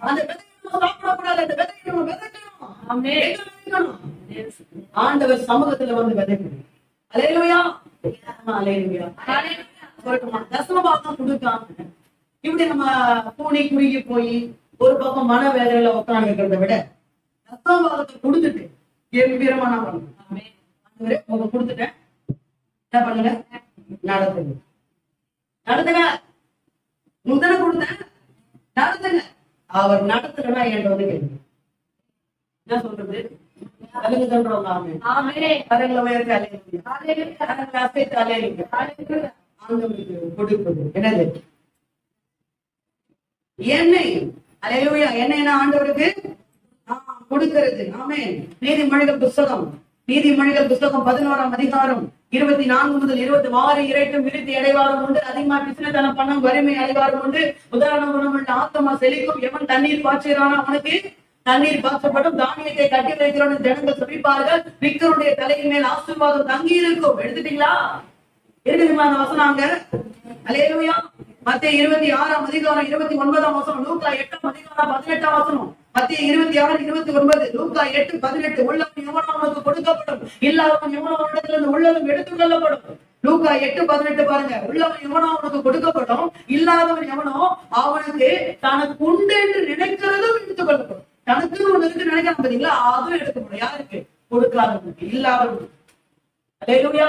அந்த விதையை நம்ம சாப்பிடக்கூடாது, அந்த விதையை நம்ம விதைக்கணும். ஆண்டவர் சமூகத்துல வந்து விதைக்கணும். அல்லேலூயா, அல்லேலூயா. தசம பாகம் கொடுக்காம இப்படி நம்ம பூனி குறுகி போய் ஒரு பக்கம் மன வேதனையில உட்கார்ந்து இருக்கிறத விட தசம பாகத்தை கொடுத்துட்டு கம்பீரமான உங்க கொடுத்துட்டேன், என்ன பண்ணுங்க, நடத்துங்க. நடத்துங்க, முந்தன கொடுத்தேன், நடத்துங்க. அவர் நடத்துறா என்கிட்ட வந்து கேளுங்க. என்ன சொல்றது? கலங்கு தன்றவங்க கரங்களை உயர்த்தி அலையுங்க, கரங்களை அசைத்து அலையுங்க. ஆண்டவருக்கு கொடுப்பது என்னது? எண்ணெய். அல்லேலூயா. எண்ணெய்னா ஆண்டவருக்கு கொடுக்கிறது. ஆமென். நீதிமொழிகள் புஸ்தகம் 11ஆம் அதிகாரம் 24 முதல் 26 இறைக்கும் விருத்தி அடைவாரும் உண்டு, அதிகமா பிசினத்தனம் பண்ணம் வறுமை அடைவாரும் உண்டு, உதாரண குணமுள்ள ஆத்மா செழிக்கும், எவன் தண்ணீர் பாய்ச்சிறான அவனுக்கு தண்ணீர் பாய்ச்சப்படும், தானியத்தை கட்டி வைக்கிறோம் ஜனங்கள் சுபிப்பார்கள், விக்கருடைய தலையின் மேல் ஆசீர்வாதம் தங்கி இருக்கும். எடுத்துட்டீங்களா? இருக்குதுங்களா அந்த வசனாங்க? அல்லேலூயா. மத்தேயு 26ஆம் அதிகாரம் 29ஆம் வசனம், லூக்கா 8ஆம் அதிகாரம் 18ஆம் வசனம், மத்தேயு 26:29, லூக்கா 8:18, உள்ளவன் எவனோ அவனுக்கு கொடுக்கப்படும், இல்லாதவன் எவனோ அவனிடத்திலிருந்து உள்ளதும் எடுத்துக் கொள்ளப்படும். லூக்கா 8:18 பாருங்க, உள்ளவன் எவனோ அவனுக்கு கொடுக்கப்படும், இல்லாதவன் எவனோ அவனுக்கு தனக்கு உண்டு என்று நினைக்கிறதும் எடுத்துக் கொள்ளப்படும். தனக்குன்னு ஒண்ணு இருக்கு நினைக்கிறான் பாத்தீங்களா, அதுவும் எடுக்கப்படும். யாருக்கு? கொடுக்காதவனுக்கு, இல்லாதவனுக்கு. அல்லேலூயா.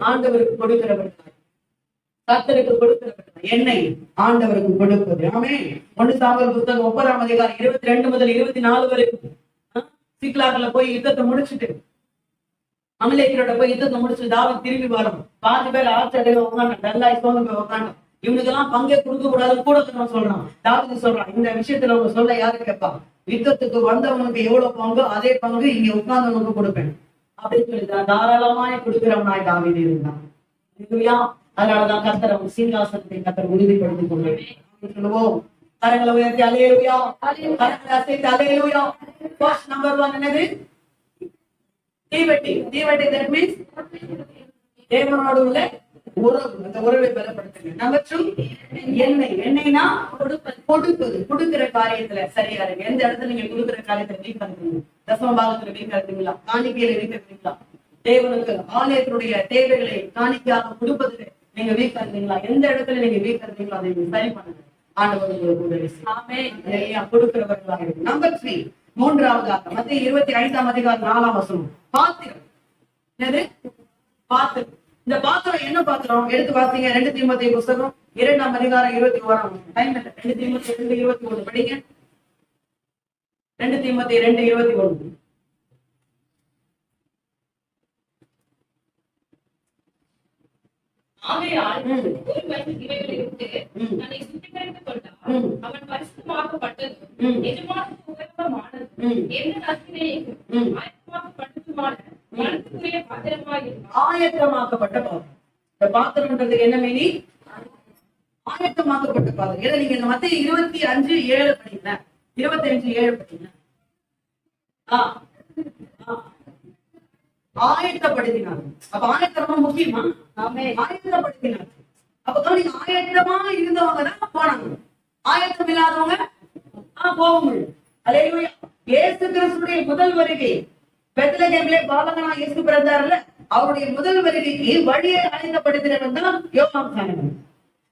ஆண்டவருக்கு கொடுக்கிறவர்கள், கர்த்தருக்கு கொடுக்கிறவர்கள். எண்ணெய் ஆண்டவருக்கு கொடுப்பது. ஆமென். 1 சாமுவேல் புத்தகம் 9ஆம் அதிகாரம் 22 முதல் 24 வரைக்கும் சிக்லாக்ல போய் யுத்தத்தை முடிச்சுட்டு, அமலேக்கியரோட போய் யுத்தத்தை முடிச்சுட்டு தாவீது திரும்பி வரும். 5 பேர் ஆச்சரியமா உட்காந்து டல்லாய் சோர்ந்து போய் உட்காந்து, இவனுக்கெல்லாம் பங்கே கொடுக்க கூடாது கூட சொல்றான். தாவீது சொல்றான், இந்த விஷயத்துல அவங்க சொல்ல யாரு கேட்பா? யுத்தத்துக்கு வந்தவனுக்கு எவ்வளவு பங்கு அதே பங்கு இங்க உட்கார்ந்தவனுக்கு கொடுப்பேன் அப்படின்னு சொல்லிதான் தாராளமாய் கொடுக்கிறவனாய் தாவீது இருந்தான். அதனாலதான் கர்த்தர் அவன் சீனிவாசனத்தை கர்த்தர் உறுதிப்படுத்திக் கொள்வேன் சொல்லுவோம். கரங்களை உயர்த்தி அல்லேலூயா, கரங்களை அசைத்து அல்லேலூயா. ஃபர்ஸ்ட் நம்பர் 1 என்னது? தீவெட்டி. தீவெட்டி தட் மீன்ஸ் தேவனோட உள்ள உறவு, அந்த உறவை பலப்படுத்துங்க. நம்பர் 2 எண்ணெய். எண்ணெய்னா கொடுப்பது, கொடுக்கிற காரியத்துல சரியா இருக்கு. எந்த இடத்துல நீங்க கொடுக்கிற காரியத்துல வீக்கா இருக்கீங்க? தசம பாகத்துல வீக்கா இருக்கீங்களா? காணிக்கையில வீக்கா இருக்கீங்களா? தேவனுக்கு ஆலயத்தினுடைய தேவைகளை காணிக்கையாக கொடுப்பதுல நீங்க வீக்கா இருக்கீங்களா? எந்த இடத்துல நீங்க வீக்கா இருக்கீங்களோ அதை நீங்க சரி பண்ணுங்க. ஆண்டவர் உங்களுக்கு உதவி செய்வார். கொடுக்கிறவர்களாக இருக்கு. நம்பர் 3 மூன்றாவதாக மத்தேயு 25ஆம் அதிகாரம் 4ஆம் வசனம், பாத்திரம். என்னது? பாத்திரம். இந்த பாத்திரம் என்ன பாத்திரம்? எடுத்து பார்த்தீங்க 2 தீமோத்தேயு புத்தகம் 2ஆம் அதிகாரம் 21ஆம் வசனம். டைம் இல்ல, 2 தீமோத்தேயு 2:21 படிங்க. 2 தீமோத்தேயு 2:21. ஆகையால் ஒருவன் இவைகளை விட்டு தன்னை சுத்திகரித்துக் கொண்டால் அவன் பரிசுத்தமாக்கப்பட்டதும் எஜமானுக்கு உபயோகமானதும் எந்த நற்கிரியைக்கும் ஆயத்தமாக்கப்பட்டதுமான மனதுக்குரிய பாத்திரமாய் இருக்கும். ஆயத்தமாக்கப்பட்ட பாத்திரம். இந்த பாத்திரம்ன்றதுக்கு என்ன மீனி? ஆயத்தமாக்கப்பட்ட பாத்திரம். ஏன்னா நீங்க இந்த மத்தேயு 25:7 படிங்க, 25:7 படிங்க. ஆயத்தப்படுத்தினார். அப்ப ஆயத்தம் ரொம்ப முக்கியமா? ஆயத்தப்படுத்தினார். அப்பதான் நீங்க ஆயத்தமா இருந்தவங்கதான் போனாங்க, ஆயத்தம் இல்லாதவங்க போக முடியும். அல்லேலூயா. இயேசு கிறிஸ்துடைய முதல் வருகை, பெத்லகேமிலே பாலகனா இயேசு பிறந்தார்ல, அவருடைய முதல் வருகைக்கு வழியை ஆயத்தப்படுத்தினவன் தான் யோவான் ஸ்நானகன்.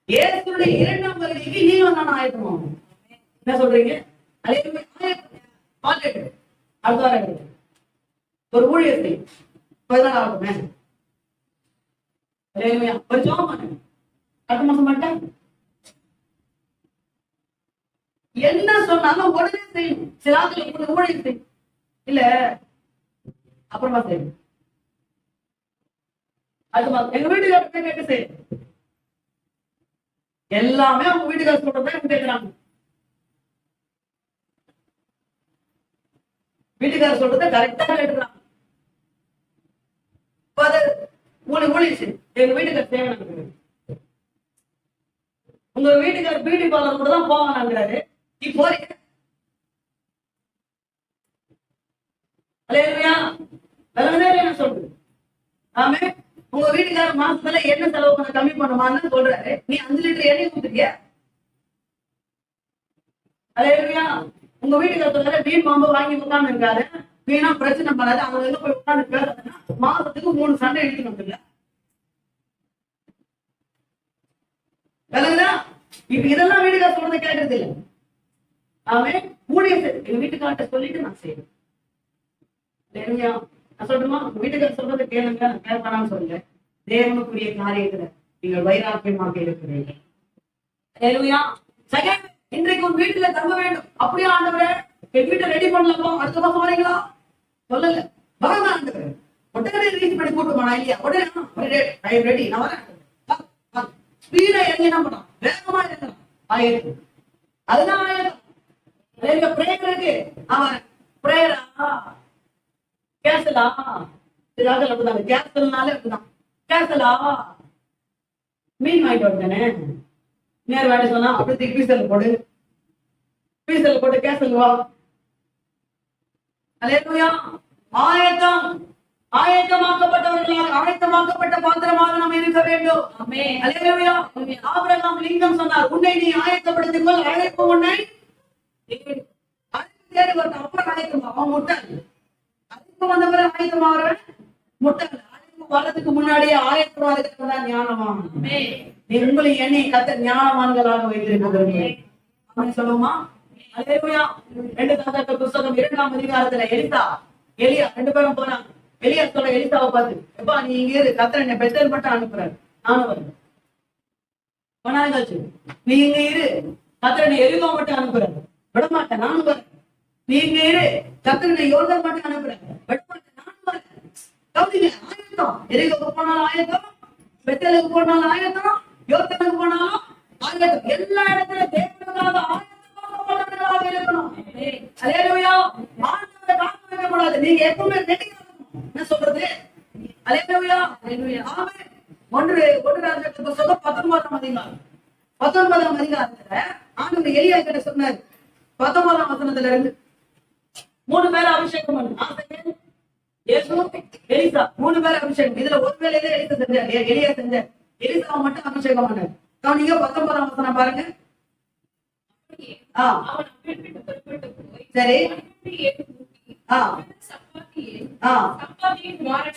இயேசுடைய 2ஆம் வருகைக்கு நீங்க நான் ஆயத்தமாகும். என்ன சொல்றீங்க? அல்லேலூயா. அடுத்த ஒரு ஊழியத்தை 14 ஒரு ஜாப் பண்ணுங்க. அடுத்த மாசம் மாட்டேன் என்ன சொன்னாலும் உடனே செய்யணும். சில ஆட்கள் ஊழியம் செய்யும், இல்ல அப்புறமா செய்யணும். அடுத்த மாசம் எங்க வீட்டுக்கு கேட்டு செய்யணும். எல்லாமே அவங்க வீட்டுக்கார சொல்றதான் கேட்கிறாங்க. வீட்டுக்கார சொல்றத கரெக்டா கேட்டுக்கிறாங்க. எங்க வீட்டுக்கார தேவை, உங்க வீட்டுக்கார பியூட்டி பார்லர் கூட தான் போவாங்கிறாரு. நீ போறீங்க சொல்றது. ஆமே, உங்க வீட்டுக்கார மாசத்துல என்ன செலவு பண்ண கம்மி பண்ணுமான்னு சொல்றாரு. நீ 5 லிட்டர் எண்ணெய் ஊத்துறியா? அலையா, உங்க வீட்டுக்கார சொல்றாரு வீண் பாம்பு வாங்கி உட்கார்ந்து இருக்காரு, வீணா பிரச்சனை பண்ணாது, அவங்க எங்க போய் உட்கார்ந்து பேசுறதுன்னா மாசத்துக்கு 3 சண்டை எடுத்துட்டு இல்ல. இப்ப இதெல்லாம் வீட்டுக்கார சொல்றதை கேட்கறது இல்லை. அவன் ஊழிய எங்க வீட்டுக்கார்ட்ட சொல்லிட்டு நான் செய்வேன். நான் சொல்றேமா, வீட்டுக்கார சொல்றதை கேளுங்க, நான் கேட்பானான்னு சொல்லுங்க. தேவனுக்குரிய காரியத்துல நீங்கள் வைராக்கியமாக இருக்கிறீங்க. இன்றைக்கு உன் வீட்டுல தங்க வேண்டும். அப்படியே ஆண்டவரே என் வீட்டை ரெடி பண்ணலாமா, அடுத்த மாசம் வரீங்களா? சொல்லல, வாங்க ஆண்டவரே, உடனே ரீச் பண்ணி கூட்டு போனா இல்லையா? உடனே ரெடி, நான் வரேன். ஸ்பீடா இறங்கி என்ன பண்ணலாம், வேகமா இறங்கலாம். ஆயிரம் அதுதான் ஆயிரம் பிரேயர் இருக்கு. அவன் பிரேயரா கேசலா அப்படிதாங்க, கேசல்னாலே அப்படிதான். கேசலா மீன் வாங்கிட்டு வந்தானே, நேர் வாட்டி சொன்னா அப்படி பீசல் போடு, பீசல் போட்டு கேசல் வா. அல்லேலூயா. ஆயத்தம், ஆயத்தமாக்கப்பட்டவர்களாக, ஆயத்தமாக்கப்பட்ட பாத்திரமாக நாம் இருக்க வேண்டும். அல்லேலூயா. ஆபிரகாம் லிங்கம் சொன்னார், உன்னை நீ ஆயத்தப்படுத்திக் கொள், அழைப்பு உன்னை தேடி வரணும். அப்புறம் ஆயத்தமா, அவன் முட்டாள். அழைப்பு வந்த பிறகு ஆயத்தமாகிறவன் முட்டாள். அழைப்பு வர்றதுக்கு முன்னாடியே ஆயத்தமா இருக்கிறதா ஞானவான். உங்களை எண்ணி கத்த ஞானவான்களாக வைத்திருக்கிறது சொல்லுமா? அல்லேலூயா. 2 ராஜாக்கள் புத்தகம் 2ஆம் அதிகாரத்துல எலியா 2 பேரும் போனாங்க. எலியா சொல்ல எலிசாவை பார்த்து, எப்பா நீ இங்க இரு, கத்தர் என்னை பெத்தல் மட்டும் அனுப்புறாரு, நானும் வரேன். நீ இங்க இரு, கத்தர் என்னை எரிகோ மட்டும் அனுப்புறாரு, விடமாட்டேன், நானும் வரேன். நீ இங்க இரு, கத்தர் என்னை யோர்தான் மட்டும் அனுப்புறாரு, விடமாட்டேன், நானும் வரேன். ஆயத்தம், எரிகோக்கு போனாலும் ஆயத்தம், பெத்தலுக்கு போனாலும் ஆயத்தம், யோர்தானுக்கு போனாலும் ஆயத்தம். எல்லா இடத்துல தேவனுக்காக ஆயத்தமாக இருக்கணும். அல்லேலூயா. ஆண்டவரை காக்க வைக்க கூடாது. நீங்க எப்பவுமே ரெடியா என்ன சொல்றது? அல்லேலூயா. ஆமென். 1 ராஜாக்கள் புத்தகம் 19ஆம் அதிகாரம் 19ஆம் அதிகாரத்துல ஆண்டவர் எலியா கிட்ட சொன்னார். 19ஆம் வசனத்துல இருந்து 3 பேரை அபிஷேகம் பண்ணு. எலிசா 3 பேரை அபிஷேகம். இதுல ஒரு வேலையிலே எலியா செஞ்சார். எலிசாவை மட்டும் அபிஷேகம் பண்ணார். நீங்க 19ஆம் வசனம் பாருங்க. சரி,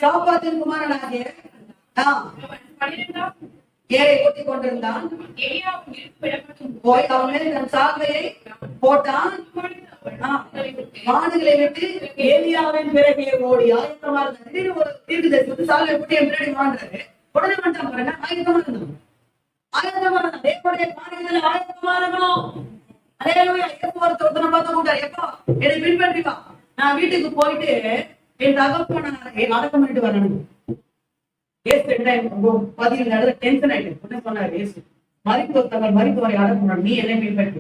சாப்பாத்தின் குமாரனாகிய ஏழை ஓட்டிக் கொண்டிருந்தான். போய் அவன் மேல் தன் சால்வையை போட்டான். மாடுகளை விட்டு ஏலியாவின் பிறகே ஓடி ஆயத்தமா இருந்தான். திடீர்னு ஒரு தீர்க்கதரிசி சால்வை போட்டு என் பின்னாடி வாழ்றாரு. உடனே வந்துட்டான் பாருங்க, ஆயத்தமா இருந்தான். ஆயத்தமா இருந்தான். தேவனுடைய காரியத்துல ஆயத்தமா இருக்கணும். அல்லேலூயா. ஒருத்தனை பார்த்து கூட்டாரு, எப்பா என்னை பின்பற்றி வா, நான் வீட்டுக்கு போயிட்டு என் தகப்பனை அடக்கம் பண்ணிட்டு வரணும். டென்ஷன் ஆயிட்டு சொன்னாரு ஏசு, மருத்துவரை அடக்கம் பண்ணணும், நீ என்ன பின்பற்றி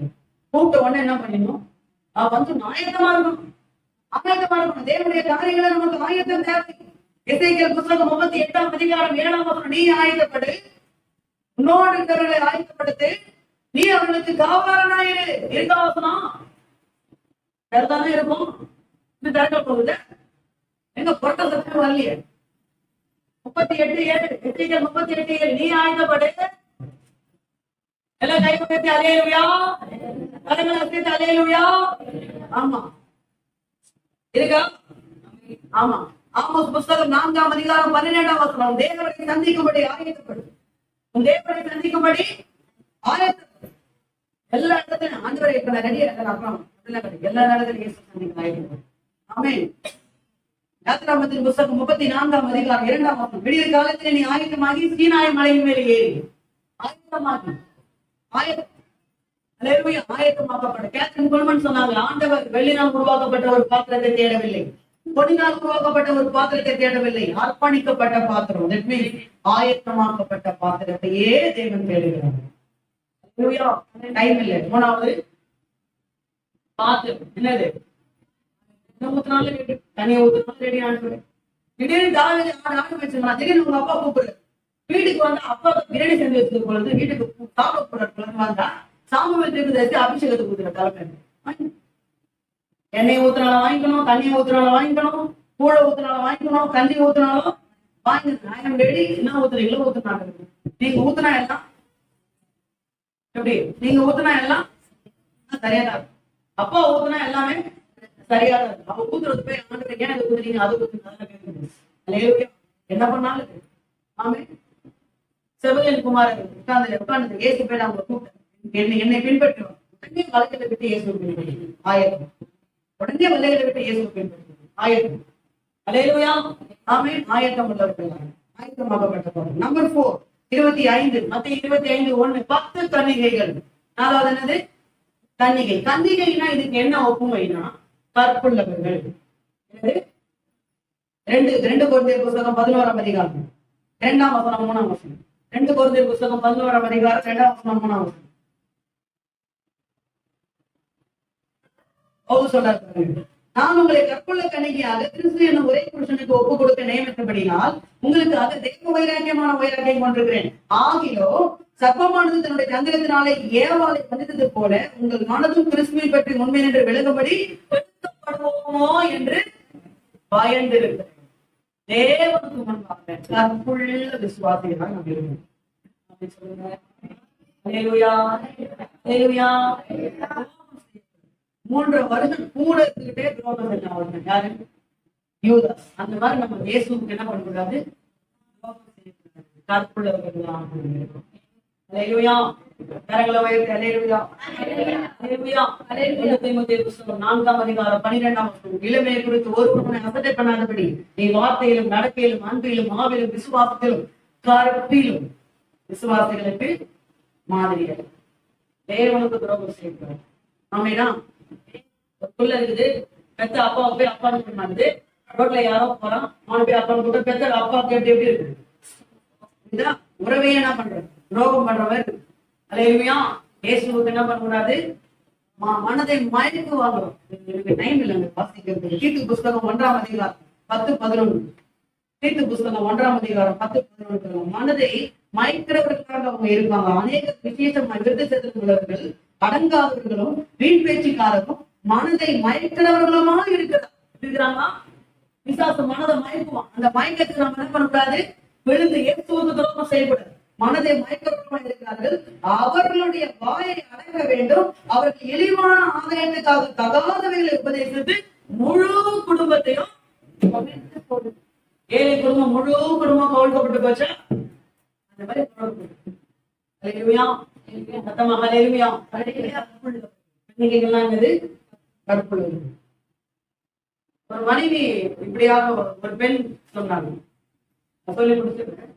கூப்பிட்ட உடனே என்ன பண்ணிடணும், வந்து ஆயத்தமா இருக்கணும். ஆயத்தமா இருக்கணும். தேவனுடைய காரியங்களை நமக்கு ஆயத்தம் தேவை. எசேக்கியேல் புத்தகம் 38ஆம் அதிகாரம் 7ஆம் வசனம், நீ ஆயத்தப்படு, உன்னோடு இருக்கிறவர்களை ஆயத்தப்படுத்து, நீ அவர்களுக்கு காவலனாயிரு. இருக்காவசனம் வேறதானே இருக்கும். இது திறக்க போகுது எங்க பொருட்ட சத்தம் வரலையே. 38:7 38:7 நீ ஆயத்தப்படு. எல்லாம் கை கொண்டு அல்லேலூயா, கரங்களை அசைத்து அல்லேலூயா. ஆமா இருக்கா? ஆமா. ஆமோஸ் புத்தகம் 4ஆம் அதிகாரம் 12ஆம் வசனம், தேவனை சந்திக்கும்படி ஆயத்தப்படு. தேவனை சந்திக்கும்படி ஆயத்தப்படு. எல்லா இடத்துலயும் ஆண்டவரை இப்ப நான் ரெடியா இருக்கேன். அப்புறம் எல்லா இடத்துலயும் இயேசு சந்திக்க ஆயத்தப்படு. ஆமென். யாத்திராகமத்தின் புத்தகம் 34ஆம் அதிகாரம் 2ஆம் வசனம், விடியற் காலத்திலே நீ ஆயத்தமாகி சீனாய் மலையின் மேலே ஏறி ஆயத்தமாகி ஆயத்தமாக்கப்பட்ட. கேத்ரின் குல்மன் சொன்னாங்க, ஆண்டவர் வெள்ளினால் உருவாக்கப்பட்ட ஒரு பாத்திரத்தை தேடவில்லை, பொன்னினால் உருவாக்கப்பட்ட ஒரு பாத்திரத்தை தேடவில்லை, அர்ப்பணிக்கப்பட்ட பாத்திரம், ஆயத்தமாக்கப்பட்ட பாத்திரத்தையே தேவன் தேடுகிறார். டைம் இல்லை. மூணாவது பாத்திரம். என்னது? என்ன ஊத்தினாலும் ரெடி, தனியா ஊத்தினாலும் ரெடி ஆண்டு. திடீர்னு தாவீது ஆடு வச்சிருந்தா, திடீர்னு உங்க அப்பா கூப்பிடுறாரு வீட்டுக்கு வந்து, அப்பா பிரியாணி செஞ்சு வச்சிருக்க பொழுது வீட்டுக்கு சாப்பிட போறாரு வந்தா, சாமுவேல் தீர்க்கதரிசி அபிஷேகத்துக்கு ஊத்துற தலைமை. எண்ணெய் ஊத்தினாலும் வாங்கிக்கணும், தண்ணியை ஊத்தினாலும் வாங்கிக்கணும், கூழ ஊத்தினாலும் வாங்கிக்கணும், கஞ்சி ஊத்தினாலும் வாங்கிக்கணும். ரெடி. என்ன ஊத்துறீங்களோ ஊத்துனாங்க. நீங்க ஊத்துனா எல்லாம் எப்படி? நீங்க ஊத்துனா எல்லாம் சரியாதான் இருக்கும். அப்பா ஊத்துனா எல்லாமே சரியாதான் இருக்கும். அப்ப ஊத்துறது போய் ஆண்டு ஏன் அது ஊத்துறீங்க, அது ஊத்துங்க என்ன பண்ணாலும் ஆமே. செவகன் குமார் உட்கார்ந்து ஏசு போய் அவங்க கூப்பிட்டேன், என்னை பின்பற்றுவோம். உடனே வலைகளை விட்டு இயேசு பின்பற்றுவோம். ஆயிரம் உடனே வலைகளை விட்டு இயேசு பின்பற்றுவோம். ஆயிரம் அல்லேலூயா. ஆமே. ஆயத்தம் உள்ளவர்கள், ஆயத்தமாகப்பட்டவர்கள். நம்பர் 4 25 மத்திய 25:1 10 கன்னிகைகள். அதாவது என்னது? கன்னிகை. கன்னிகைனா இதுக்கு என்ன ஒப்புமைனா கற்புள்ளவர்கள். ரெண்டு கொரிந்தியர் புஸ்தகம் 11ஆம் அதிகாரம் 2ஆம் வசனம் 3ஆம் வசனம். 2 கொரிந்தியர் புஸ்தகம் 11ஆம் அதிகாரம் 2ஆம் வசனம் 3ஆம் வசனம். சொல்றாரு, நான் உங்களை கற்புள்ள கன்னிகையாக கிறிஸ்து என்னும் ஒரே புருஷனுக்கு ஒப்பு கொடுக்க நியமித்தபடினால் உங்களுக்காக தெய்வ வைராக்கியமான வைராக்கியம் கொண்டிருக்கிறேன். ஆகிலோ சர்ப்பமானது தன்னுடைய தந்திரத்தினாலே ஏவாளை வந்தித்தது போல உங்கள் மனதும் கிறிஸ்துவை பற்றி உண்மை என்று விளங்கும்படி படுத்துப்படுவோமோ என்று பயந்திருக்கிறேன். தேவனுக்கு முன்பாக கற்புள்ள விசுவாசிகளாக நாம் இருக்கணும். சொல்லுங்க. அல்லேலூயா, அல்லேலூயா. 3 வருஷம் கூட இருந்துகிட்டே துரோகம் செஞ்சவங்க யாரு? யூதாஸ். அந்த மாதிரி நம்ம இயேசுவுக்கு என்ன பண்ணக்கூடாது? கற்புள்ளவர்களாக இருக்கணும். அல்லேலூயா. கரங்களை உயர்த்தி அல்லேலூயா, அல்லேலூயா. 1 தீமோத்தேயு புஸ்தகம் 4ஆம் அதிகாரம் 12ஆம் வசனம். இளமையை குறித்து ஒருவனை அசட்டை பண்ணாதபடி நீ வார்த்தையிலும் நடக்கையிலும் அன்பிலும் ஆவிலும் விசுவாசத்திலும் கற்பிலும் விசுவாசிகளுக்கு மாதிரியாக தேவனுக்கு துரோகம் செய்யக்கூடாது. ஆமேனா? புள்ள இருக்குது, பெத்த அப்பா போய் அப்பான்னு சொன்னாது, ரோட்ல யாரோ போறான், அவனு போய் அப்பான்னு கூட பெத்த அப்பா கேட்டு எப்படி இருக்கு? இதுதான் உறவையே என்ன பண்றது? துரோகம் பண்றவர். அல்லேலூயா. இயேசுவுக்கு என்ன பண்ணக்கூடாது? மனதை மயக்கு வாங்குறோம். எனக்கு டைம் இல்லைங்க வாசிக்கிறது. தீத்து புஸ்தகம் 1ஆம் அதிகாரம் 10-11. தீத்து புஸ்தகம் 1ஆம் அதிகாரம் 10-11. மனதை மயக்கிறவர்களுக்காக அவங்க இருக்காங்க. அநேக விசேஷமா விருது செலுத்துள்ளவர்கள், அடங்காதவர்களும் வீண் பேச்சுக்காரரும் மனதை மயக்கிறவர்களுமா இருக்கிறாங்க. விசாசம் மனதை மயக்குவான். அந்த மயக்கத்துக்கு நம்ம என்ன பண்ணக்கூடாது? விழுந்து இயேசுவுக்கு துரோகம் செய்யக்கூடாது. மனதை மயக்கிறவர்களா இருக்கிறார்கள். அவர்களுடைய வாயை அடங்க வேண்டும். அவர்கள் இழிவான ஆதாயத்துக்காக தகாதவைகளை உபதேசித்து முழு குடும்பத்தையும் ஏழை குடும்பம் முழு குடும்பம் கவிழ்க்கப்பட்டு போச்சா? அந்த மாதிரி ஒரு மனைவி இப்படியாக ஒரு பெண் சொன்னாங்க, சொல்லி முடிச்சிருக்கேன்.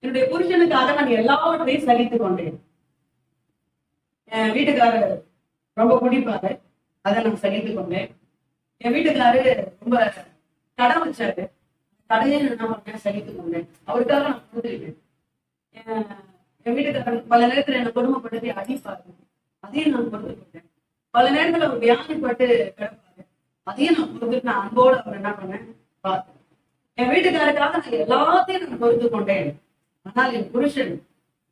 என்னுடைய புருஷனுக்காக நான் எல்லாவற்றையும் சகித்துக் கொண்டேன். என் வீட்டுக்காரர் ரொம்ப குடிப்பாரு, அதை நான் சகித்துக் கொண்டேன். என் வீட்டுக்காரு ரொம்ப கடை வச்சாரு, கடையை நான் பண்ணேன், சகித்துக் கொண்டேன். அவருக்காக நான் கொடுத்துருக்கேன். என் வீட்டுக்காரர் பல நேரத்துல என்னை கொடுமைப்படுத்தி அடிப்பாரு, அதையும் நான் பொறுத்துக்கிட்டேன். பல நேரத்துல அவர் வியாதிப்பட்டு கிடப்பாரு, அதையும் நான் பொறுத்துட்டு நான் அன்போடு அவர் என்ன பண்ணேன் பார்த்தேன். என் வீட்டுக்காரருக்காக நான் எல்லாத்தையும் நான் பொறுத்து கொண்டேன். ஆனால் என் புருஷன்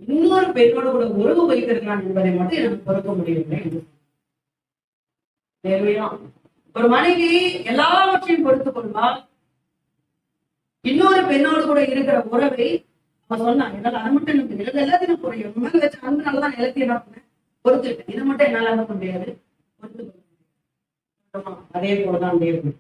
இன்னொரு பெண்ணோடு கூட உறவு வைத்திருக்கிறான் என்பதை மட்டும் எனக்கு பொறுக்க முடியவில்லை. ஒரு மனைவி எல்லாவற்றையும் பொறுத்துக் கொள்வாள். இன்னொரு பெண்ணோடு கூட இருக்கிற உறவை அவன் சொன்னான், என்னால அது மட்டும் எனக்கு எல்லாத்தையும் புரியும். மேல வச்ச அன்பு நல்லதான் எல்லாத்தையும் என்ன பண்ணேன் பொறுத்துக்கிட்டேன். இதை மட்டும் என்னால என்ன பண்ண முடியாது, பொறுத்து கொள்ள முடியாது. அதே போலதான் தேவன்.